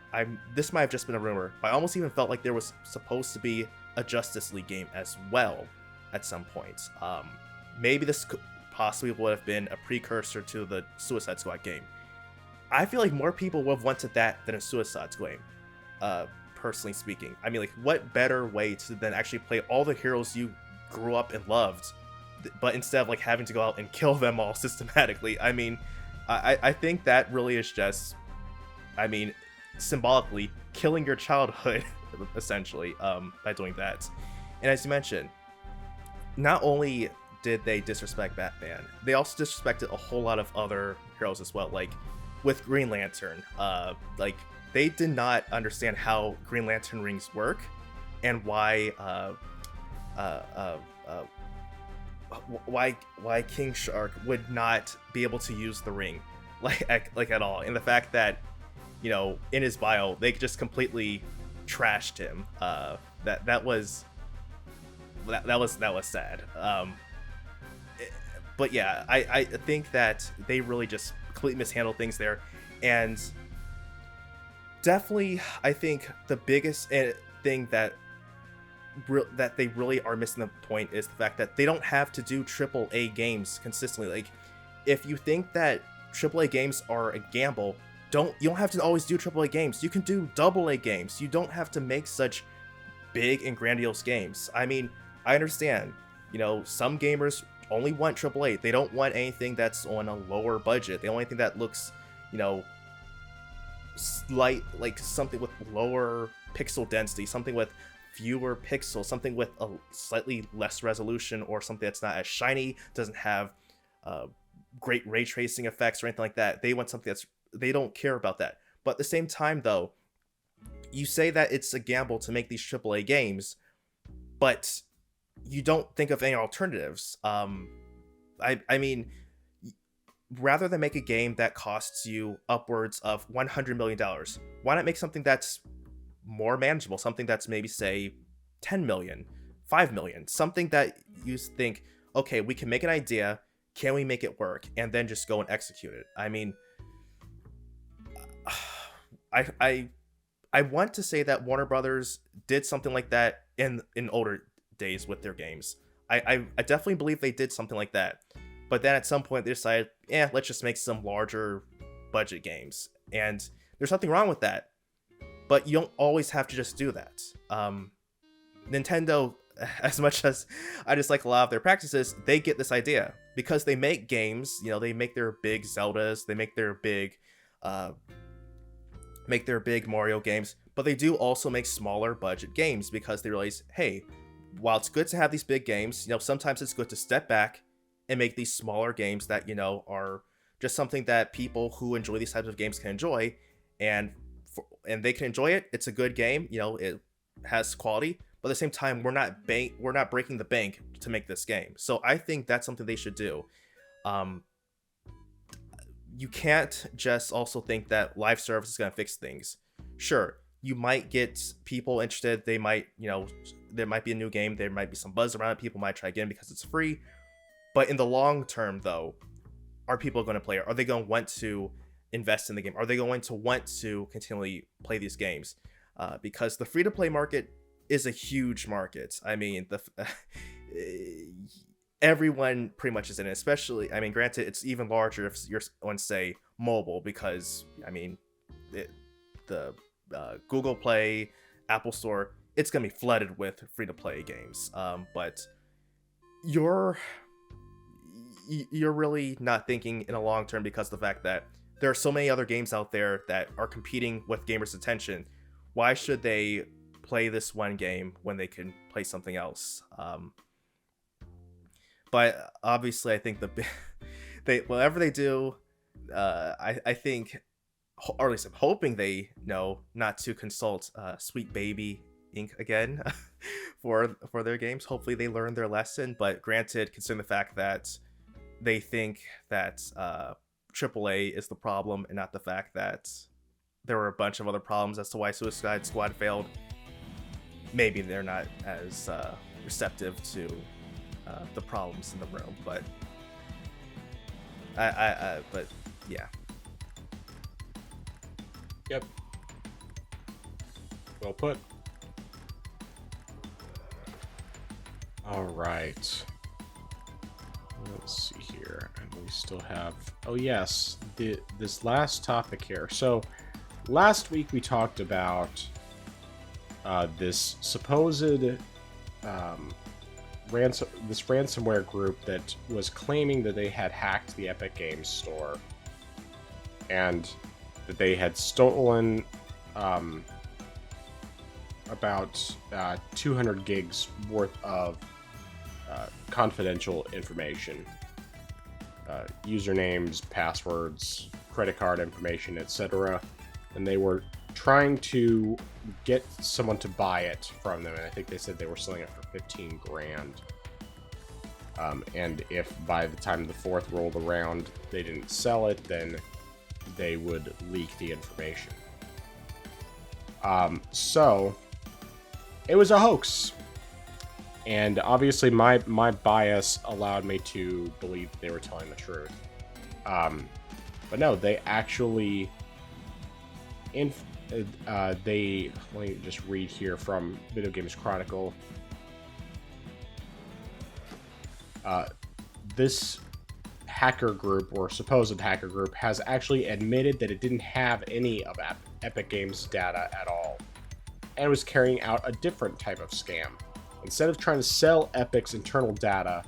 this might have just been a rumor, but I almost even felt like there was supposed to be a Justice League game as well at some point. Maybe this possibly would have been a precursor to the Suicide Squad game. I feel like more people would have wanted that than a Suicide Squad game, personally speaking. I mean, what better way to then actually play all the heroes you grew up and loved, but instead of having to go out and kill them all systematically? I mean, I think that really is just, symbolically killing your childhood, essentially, by doing that. And as you mentioned, not only did they disrespect Batman, they also disrespected a whole lot of other heroes as well. With Green Lantern, they did not understand how Green Lantern rings work and why King Shark would not be able to use the ring at all. And the fact that, in his bio they just completely trashed him, that was sad. But yeah, I think that they really just completely mishandled things there. And definitely, I think the biggest thing that they really are missing the point is the fact that they don't have to do AAA games consistently. If you think that AAA games are a gamble, you don't have to always do AAA games. You can do AA games. You don't have to make such big and grandiose games. I mean, I understand, some gamers only want AAA. They don't want anything that's on a lower budget. The only thing that looks, slight, something with lower pixel density, something with fewer pixels, something with a slightly less resolution, or something that's not as shiny, doesn't have great ray tracing effects or anything like that. They want something they don't care about that. But at the same time, though, you say that it's a gamble to make these AAA games, but you don't think of any alternatives. I mean, rather than make a game that costs you upwards of $100 million, why not make something that's more manageable, something that's maybe, say, 10 million, 5 million, something that you think, okay, we can make an idea, can we make it work, and then just go and execute it. I mean, I want to say that Warner Brothers did something like that in older days with their games. I definitely believe they did something like that, But then at some point they decided, let's just make some larger budget games. And there's nothing wrong with that. But you don't always have to just do that. Nintendo, as much as I dislike a lot of their practices, they get this idea because they make games. They make their big Zeldas, they make their big Mario games, but they do also make smaller budget games because they realize, hey, while it's good to have these big games, sometimes it's good to step back and make these smaller games that are just something that people who enjoy these types of games can enjoy, and they can enjoy it. It's a good game, it has quality, but at the same time, we're not breaking the bank to make this game. So I think that's something they should do. You can't just also think that live service is going to fix things. Sure, you might get people interested. They might, there might be a new game. There might be some buzz around it. People might try again because it's free. But in the long term, though, are people going to play it? Are they going to want to invest in the game? Are they going to want to continually play these games? Because the free-to-play market is a huge market. I mean, everyone pretty much is in it, especially, I mean, granted, it's even larger if you're on, say, mobile, because, I mean, the Google Play, Apple Store, it's going to be flooded with free-to-play games. But you're really not thinking in a long term because of the fact that there are so many other games out there that are competing with gamers' attention. Why should they play this one game when they can play something else? But obviously, I think whatever they do, I think, or at least I'm hoping they know not to consult Sweet Baby Inc. again for their games. Hopefully they learn their lesson. But granted, considering the fact that they think that AAA is the problem and not the fact that there were a bunch of other problems as to why Suicide Squad failed, maybe they're not as receptive to the problems in the room. But but yeah. Yep. Well put. All right. Let's see here. And we still have, oh yes, this last topic here. So last week we talked about this supposed ransomware group that was claiming that they had hacked the Epic Games store and that they had stolen about 200 gigs worth of confidential information, usernames, passwords, credit card information, etc. And they were trying to get someone to buy it from them, and I think they said they were selling it for 15 grand. And if by the time the fourth rolled around they didn't sell it, then they would leak the information. So it was a hoax, and obviously my bias allowed me to believe they were telling the truth. But no, they actually let me just read here from Video Games Chronicle. This hacker group, or supposed hacker group, has actually admitted that it didn't have any of Epic Games data at all, and was carrying out a different type of scam. Instead of trying to sell Epic's internal data,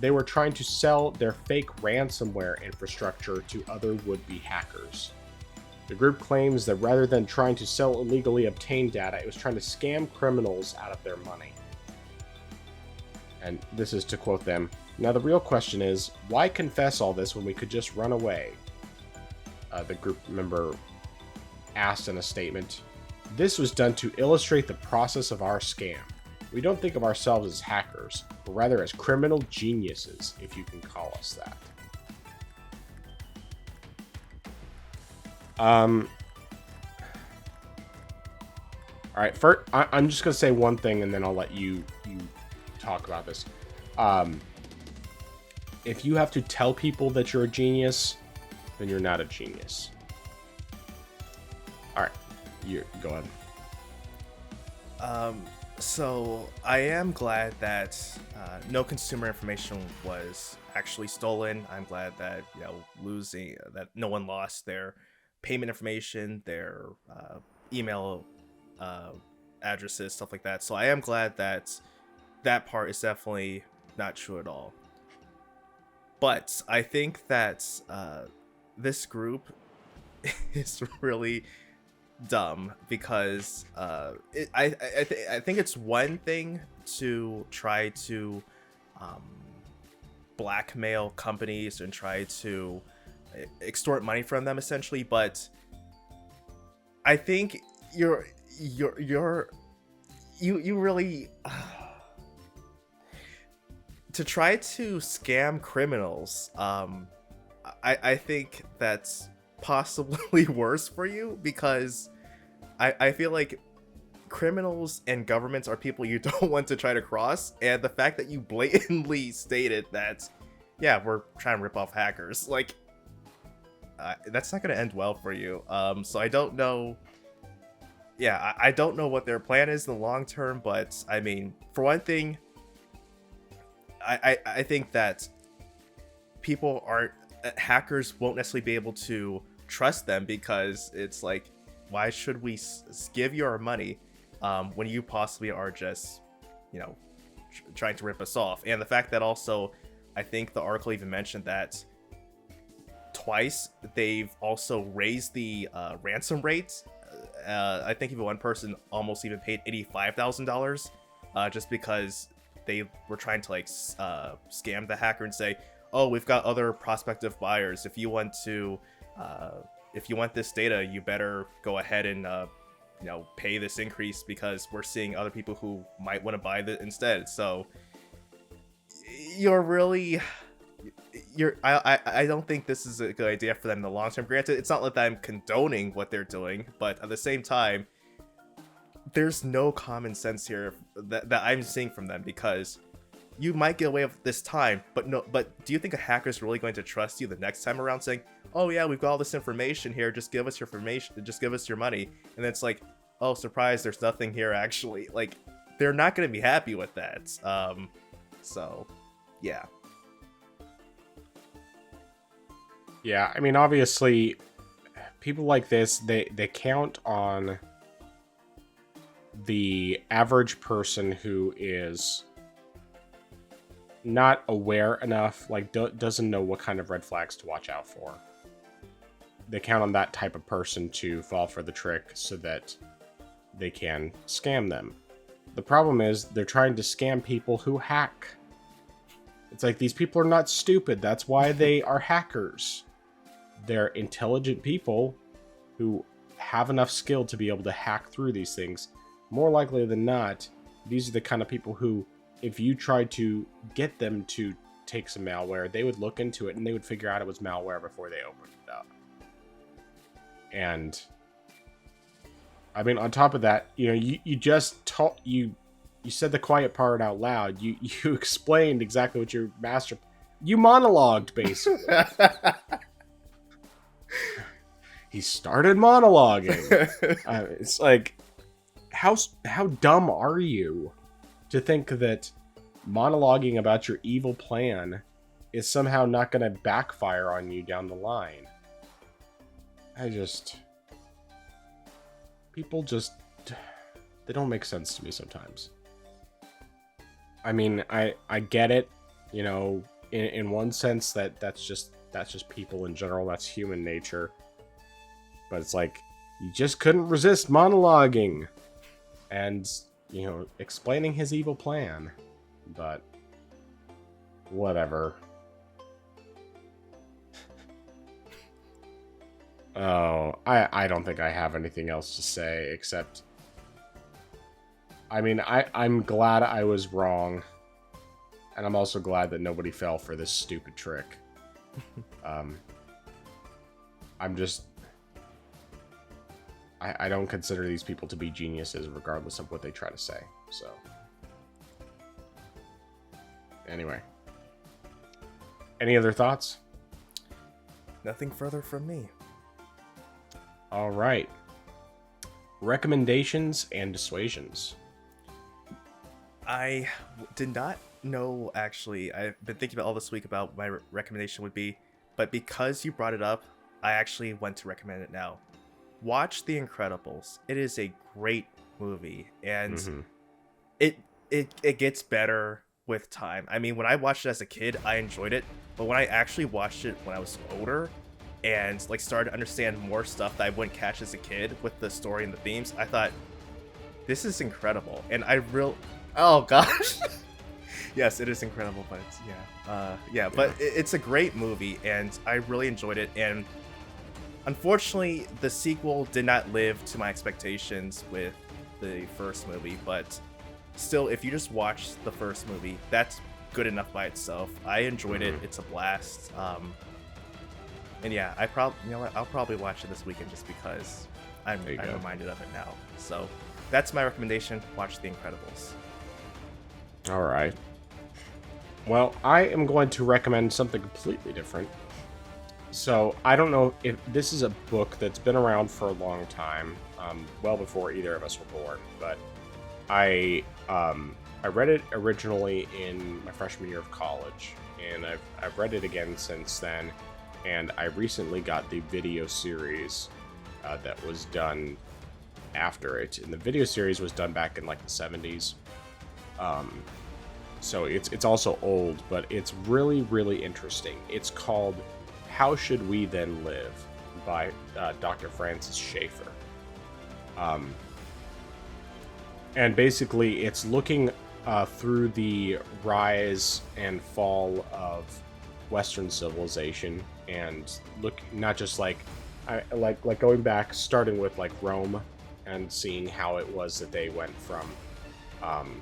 they were trying to sell their fake ransomware infrastructure to other would-be hackers. The group claims that rather than trying to sell illegally obtained data, it was trying to scam criminals out of their money. And this is to quote them, "Now the real question is, why confess all this when we could just run away?" The group member asked in a statement. "This was done to illustrate the process of our scam. We don't think of ourselves as hackers, but rather as criminal geniuses, if you can call us that." All right, first, I'm just going to say one thing, and then I'll let you talk about this. If you have to tell people that you're a genius, then you're not a genius. All right, go ahead. So I am glad that no consumer information was actually stolen. I'm glad that losing that no one lost their payment information, their email uh, addresses, stuff like that. So I am glad that that part is definitely not true at all. But I think that this group is really dumb because I think it's one thing to try to um, blackmail companies and try to extort money from them essentially, but I think you're you really to try to scam criminals. I think that's possibly worse for you because I feel like criminals and governments are people you don't want to try to cross, and the fact that you blatantly stated that, yeah, we're trying to rip off hackers, like, that's not going to end well for you. So I don't know. Yeah, I don't know what their plan is in the long term, but I mean, for one thing, I think that people aren't hackers won't necessarily be able to trust them because it's like, why should we give you our money when you possibly are just, trying to rip us off? And the fact that also, I think the article even mentioned that twice they've also raised the ransom rates. I think even one person almost even paid $85,000 just because they were trying to scam the hacker and say, oh, we've got other prospective buyers. If you want this data, you better go ahead and pay this increase because we're seeing other people who might want to buy it instead. So I don't think this is a good idea for them in the long term. Granted, it's not like I'm condoning what they're doing, but at the same time, there's no common sense here that I'm seeing from them, because you might get away with this time, but do you think a hacker's really going to trust you the next time around, saying, oh yeah, we've got all this information here, just give us your information, just give us your money, and then it's like, oh surprise, there's nothing here actually. Like, they're not going to be happy with that. So yeah. Yeah, I mean, obviously, people like this, they count on the average person who is not aware enough, like doesn't know what kind of red flags to watch out for. They count on that type of person to fall for the trick so that they can scam them. The problem is they're trying to scam people who hack. It's like, these people are not stupid. That's why they are hackers. They're intelligent people who have enough skill to be able to hack through these things. More likely than not, these are the kind of people who, if you tried to get them to take some malware, they would look into it and they would figure out it was malware before they opened it up. And I mean, on top of that, you just taught, you said the quiet part out loud. You explained exactly what your master, you monologued basically. He started monologuing. It's like, how dumb are you to think that monologuing about your evil plan is somehow not going to backfire on you down the line? People just, they don't make sense to me sometimes. I mean, I get it, in one sense that's just people in general, that's human nature. But it's like, you just couldn't resist monologuing and, explaining his evil plan. But whatever. Oh, I don't think I have anything else to say except, I mean, I'm glad I was wrong. And I'm also glad that nobody fell for this stupid trick. I'm just, I don't consider these people to be geniuses regardless of what they try to say. So, anyway. Any other thoughts? Nothing further from me. All right. Recommendations and dissuasions. I did not know actually. I've been thinking about all this week about what my recommendation would be, but because you brought it up, I actually went to recommend it now. Watch The Incredibles. It is a great movie, and Hmm. it gets better with time. I mean, when I watched it as a kid, I enjoyed it, but when I actually watched it when I was older and like started to understand more stuff that I wouldn't catch as a kid with the story and the themes, I thought this is incredible. And oh gosh. Yes, it is incredible, but yeah, but Yeah. it's a great movie and I really enjoyed it. And unfortunately, the sequel did not live to my expectations with the first movie, but still, if you just watch the first movie, that's good enough by itself. I enjoyed it. Hmm. It's a blast. And yeah, I probably, you know what, I'll probably watch it this weekend just because There you I'm go. reminded of it now. So that's my recommendation. Watch The Incredibles. All right. Well, I am going to recommend something completely different. So I don't know if this is a book that's been around for a long time, well before either of us were born. But I read it originally in my freshman year of college, and I've read it again since then. And I recently got the video series that was done after it, and the video series was done back in like the 70s. Um, so it's also old, but it's really really interesting. It's called "How Should We Then Live" by Dr. Francis Schaeffer. Um, and basically, it's looking through the rise and fall of Western civilization, and look not just like like going back, starting with like Rome, and seeing how it was that they went from um,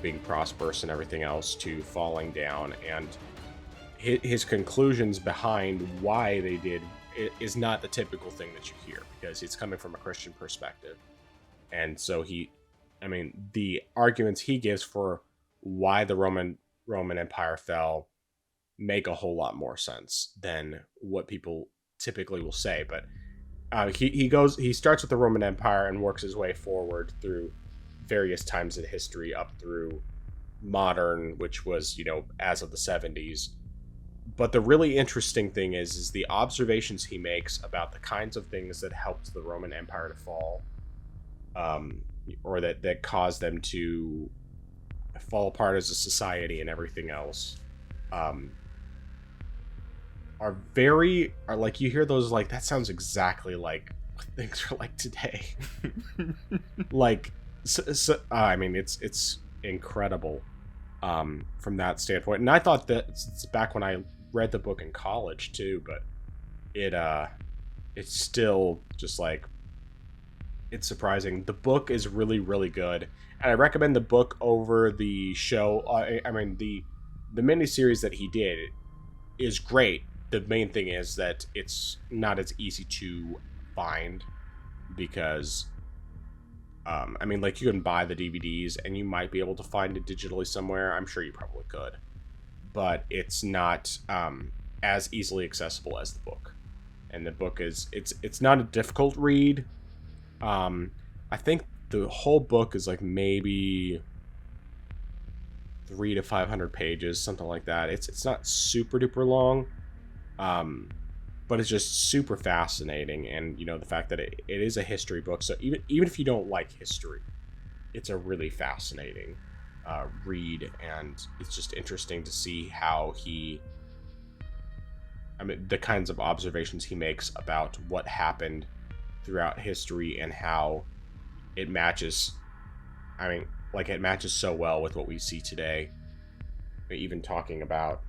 being prosperous and everything else to falling down, and his conclusions behind why they did is not the typical thing that you hear, because it's coming from a Christian perspective. And so the arguments he gives for why the Roman Empire fell make a whole lot more sense than what people typically will say. But he starts with the Roman Empire and works his way forward through various times in history up through modern, which was as of the 70s. But the really interesting thing is the observations he makes about the kinds of things that helped the Roman Empire to fall, um, or that caused them to fall apart as a society and everything else. Um, are like, you hear those, like, that sounds exactly like what things are like today. Like, I mean, it's incredible from that standpoint. And I thought that it's back when I read the book in college too, but it's still just like, it's surprising. The book is really really good, and I recommend the book over the show. I mean, the miniseries that he did is great. The main thing is that it's not as easy to find, because I mean, like, you can buy the DVDs and you might be able to find it digitally somewhere. I'm sure you probably could, but it's not as easily accessible as the book. And the book it's not a difficult read. I think the whole book is like maybe 300 to 500 pages, something like that. It's not super duper long, but it's just super fascinating. And the fact that it is a history book, so even if you don't like history, it's a really fascinating read, and it's just interesting to see how the kinds of observations he makes about what happened throughout history and how it matches. I mean, like, it matches so well with what we see today. Even talking about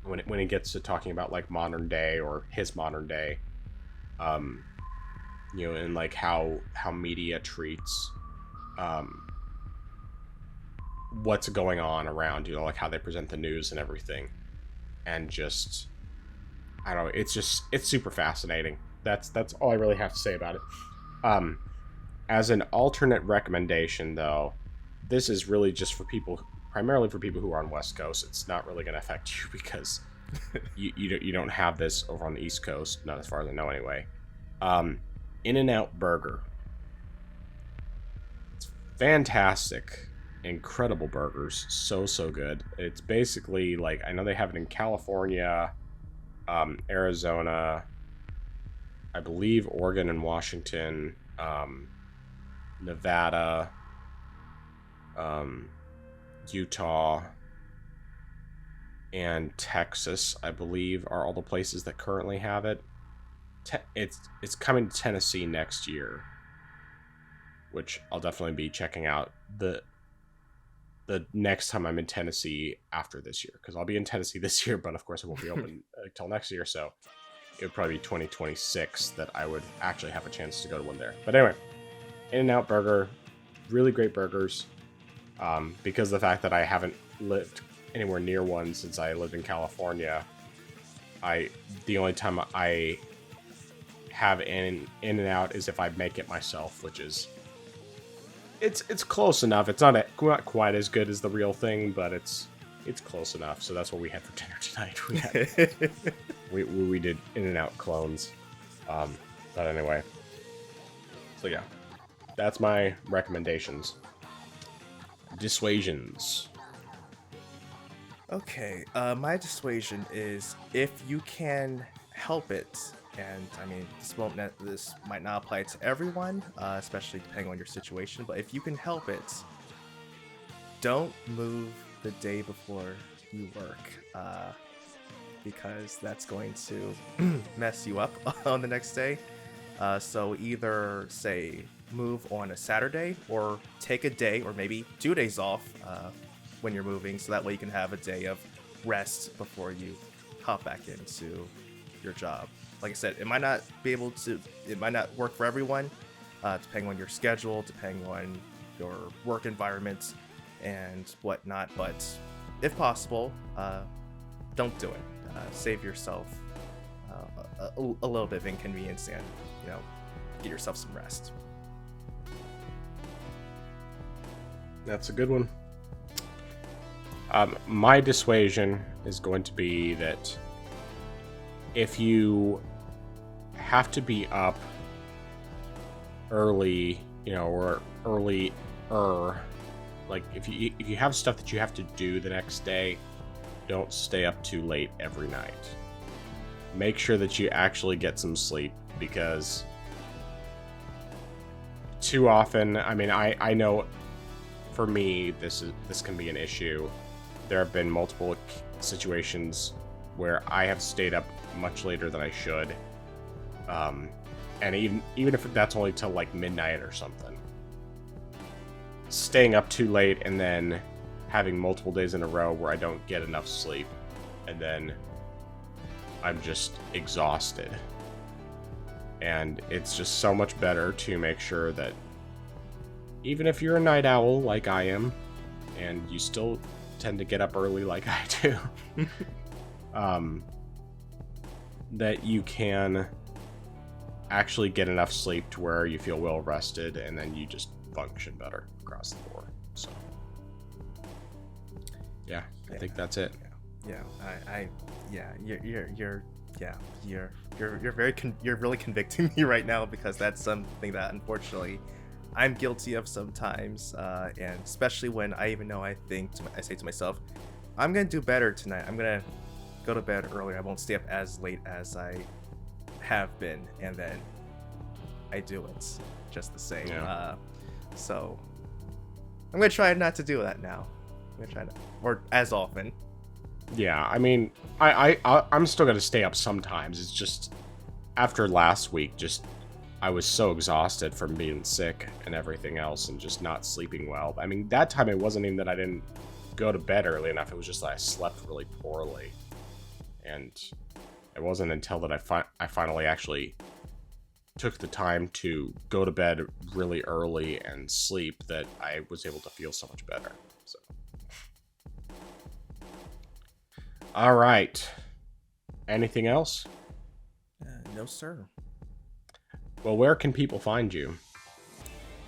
when it gets to talking about like modern day, or his modern day, um, and like how media treats what's going on around, like how they present the news and everything, and just, I don't know, it's super fascinating. That's all I really have to say about it. Um, as an alternate recommendation, though, this is really just for people, primarily for people who are on West Coast. It's not really going to affect you, because you don't have this over on the East Coast, not as far as I know anyway. In-N-Out Burger. It's fantastic, incredible burgers. So good. It's basically like, I know they have it in California, Arizona, I believe Oregon and Washington, Nevada, Utah, and Texas, I believe, are all the places that currently have it. It's coming to Tennessee next year, which I'll definitely be checking out the next time I'm in Tennessee after this year, because I'll be in Tennessee this year, but of course it won't be open until next year, so it would probably be 2026 that I would actually have a chance to go to one there. But anyway, In-N-Out Burger, really great burgers. Because of the fact that I haven't lived anywhere near one since I lived in California, the only time I have In-N-Out is if I make it myself, which is it's close enough. It's not quite as good as the real thing, but it's close enough. So that's what we had for dinner tonight. We had we did In-N-Out clones. But anyway, so yeah, that's my recommendations. Dissuasions. Okay, my dissuasion is if you can help it, and I mean this might not apply to everyone, especially depending on your situation. But if you can help it, don't move the day before you work, because that's going to mess you up on the next day. So either say move on a Saturday, or take a day or maybe 2 days off when you're moving, so that way you can have a day of rest before you hop back into your job. Like I said, it might not work for everyone, depending on your schedule, depending on your work environment and whatnot, but if possible, don't do it. Save yourself a little bit of inconvenience, and get yourself some rest. That's a good one. My dissuasion is going to be that if you have to be up early, or earlier, like if you have stuff that you have to do the next day, don't stay up too late every night. Make sure that you actually get some sleep, because too often, I mean, I know for me this can be an issue. There have been multiple situations where I have stayed up much later than I should, and even if that's only till like midnight or something, staying up too late and then having multiple days in a row where I don't get enough sleep, and then I'm just exhausted. And it's just so much better to make sure that even if you're a night owl like I am, and you still tend to get up early like I do, that you can actually get enough sleep to where you feel well rested, and then you just function better across the board. So yeah, I think that's it. You're really convicting me right now, because that's something that unfortunately I'm guilty of sometimes, and especially when I say to myself, I'm gonna do better tonight. I'm gonna go to bed earlier. I won't stay up as late as I have been, and then I do it just the same. Yeah. So I'm gonna try not to do that now. I'm gonna try not, or as often. Yeah, I mean, I'm still gonna stay up sometimes. It's just after last week, I was so exhausted from being sick and everything else, and just not sleeping well. I mean, that time it wasn't even that I didn't go to bed early enough. It was just that I slept really poorly, and it wasn't until that I finally actually took the time to go to bed really early and sleep that I was able to feel so much better. So. All right. Anything else? No, sir. Well, where can people find you?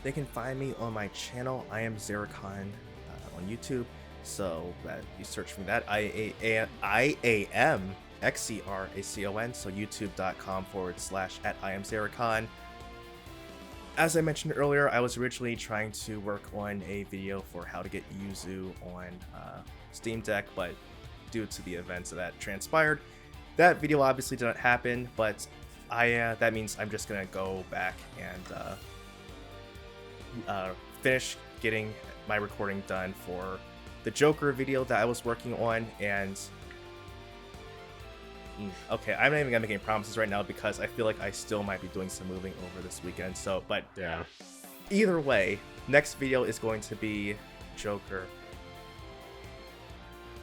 They can find me on my channel. I am Xeracon on YouTube. So that you search for that. IAM XCRACON. So youtube.com/@IamXeracon. as I mentioned earlier, I was originally trying to work on a video for how to get Yuzu on Steam Deck, but due to the events that transpired, that video obviously didn't happen. But that means I'm just gonna go back and finish getting my recording done for the Joker video that I was working on. And okay, I'm not even gonna make any promises right now because I feel like I still might be doing some moving over this weekend. So, but Yeah. either way, next video is going to be Joker.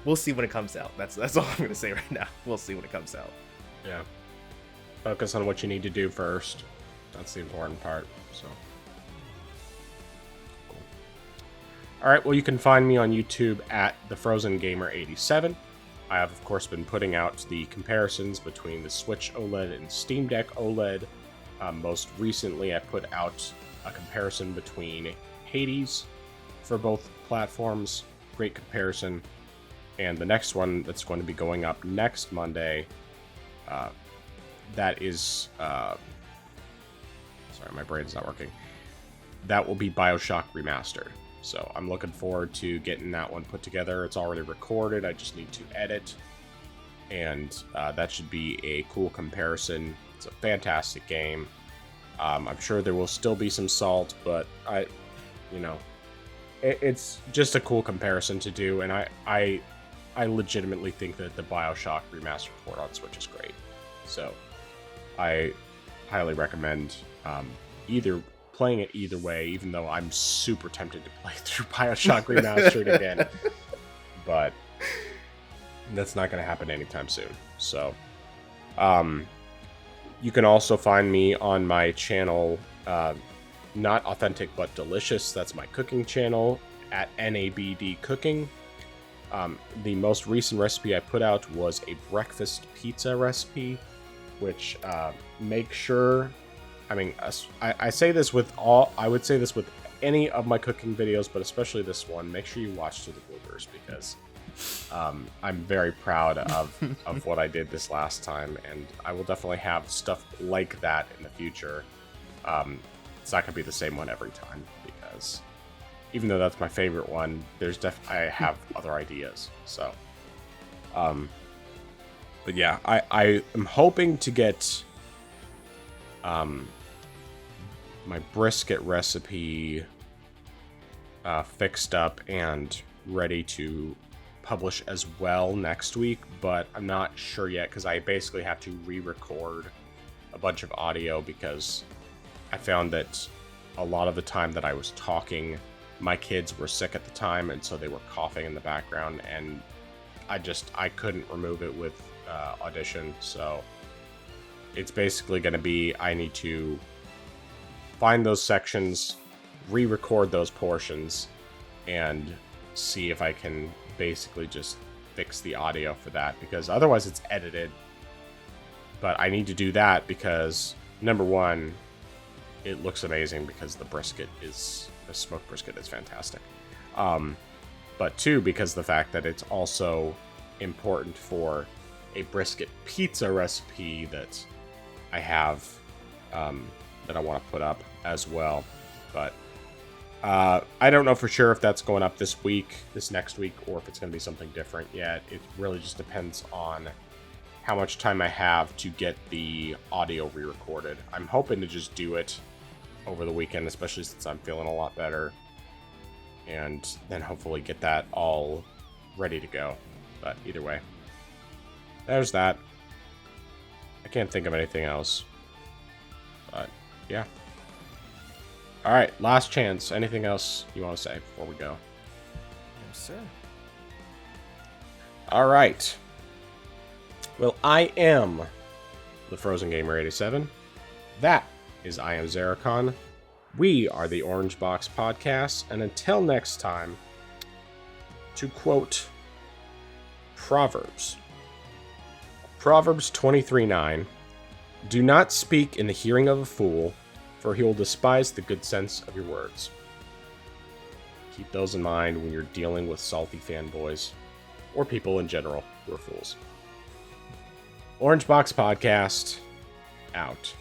We'll see when it comes out. That's all I'm gonna say right now. We'll see when it comes out. Yeah. Focus on what you need to do first. That's the important part. So. Cool. All right. Well, you can find me on YouTube at TheFrozenGamer87. I have, of course, been putting out the comparisons between the Switch OLED and Steam Deck OLED. Most recently, I put out a comparison between Hades for both platforms. Great comparison. And the next one that's going to be going up next Monday, that is... sorry, my brain's not working. That will be BioShock Remastered. So I'm looking forward to getting that one put together. It's already recorded. I just need to edit. And that should be a cool comparison. It's a fantastic game. I'm sure there will still be some salt, but it's just a cool comparison to do. And I legitimately think that the BioShock Remastered port on Switch is great. So I highly recommend either playing it either way, even though I'm super tempted to play through BioShock Remastered again. But that's not going to happen anytime soon. So you can also find me on my channel, Not Authentic But Delicious. That's my cooking channel at NABD Cooking. The most recent recipe I put out was a breakfast pizza recipe, which make sure, I say this with I would say this with any of my cooking videos, but especially this one, make sure you watch to the bloopers because I'm very proud of what I did this last time, and I will definitely have stuff like that in the future. It's not going to be the same one every time because even though that's my favorite one, I have other ideas. So, but yeah, I am hoping to get my brisket recipe fixed up and ready to publish as well next week, but I'm not sure yet because I basically have to re-record a bunch of audio because I found that a lot of the time that I was talking, my kids were sick at the time, and so they were coughing in the background, and I couldn't remove it with Audition, so it's basically going to be I need to find those sections, re-record those portions, and see if I can basically just fix the audio for that, because otherwise it's edited. But I need to do that because, number one, it looks amazing because the smoked brisket is fantastic. But two, because the fact that it's also important for a brisket pizza recipe that I have that I want to put up as well. But I don't know for sure if that's going up this next week, or if it's going to be something different yet. It really just depends on how much time I have to get the audio re-recorded. I'm hoping to just do it over the weekend, especially since I'm feeling a lot better, and then hopefully get that all ready to go. But either way, there's that. I can't think of anything else. But yeah. Alright, last chance. Anything else you want to say before we go? Yes, sir. Alright. Well, I am the Frozen Gamer 87. That is I Am Zeracon. We are the Orange Box Podcast, and until next time, to quote Proverbs 23:9, do not speak in the hearing of a fool, for he will despise the good sense of your words. Keep those in mind when you're dealing with salty fanboys, or people in general who are fools. Orange Box Podcast, out.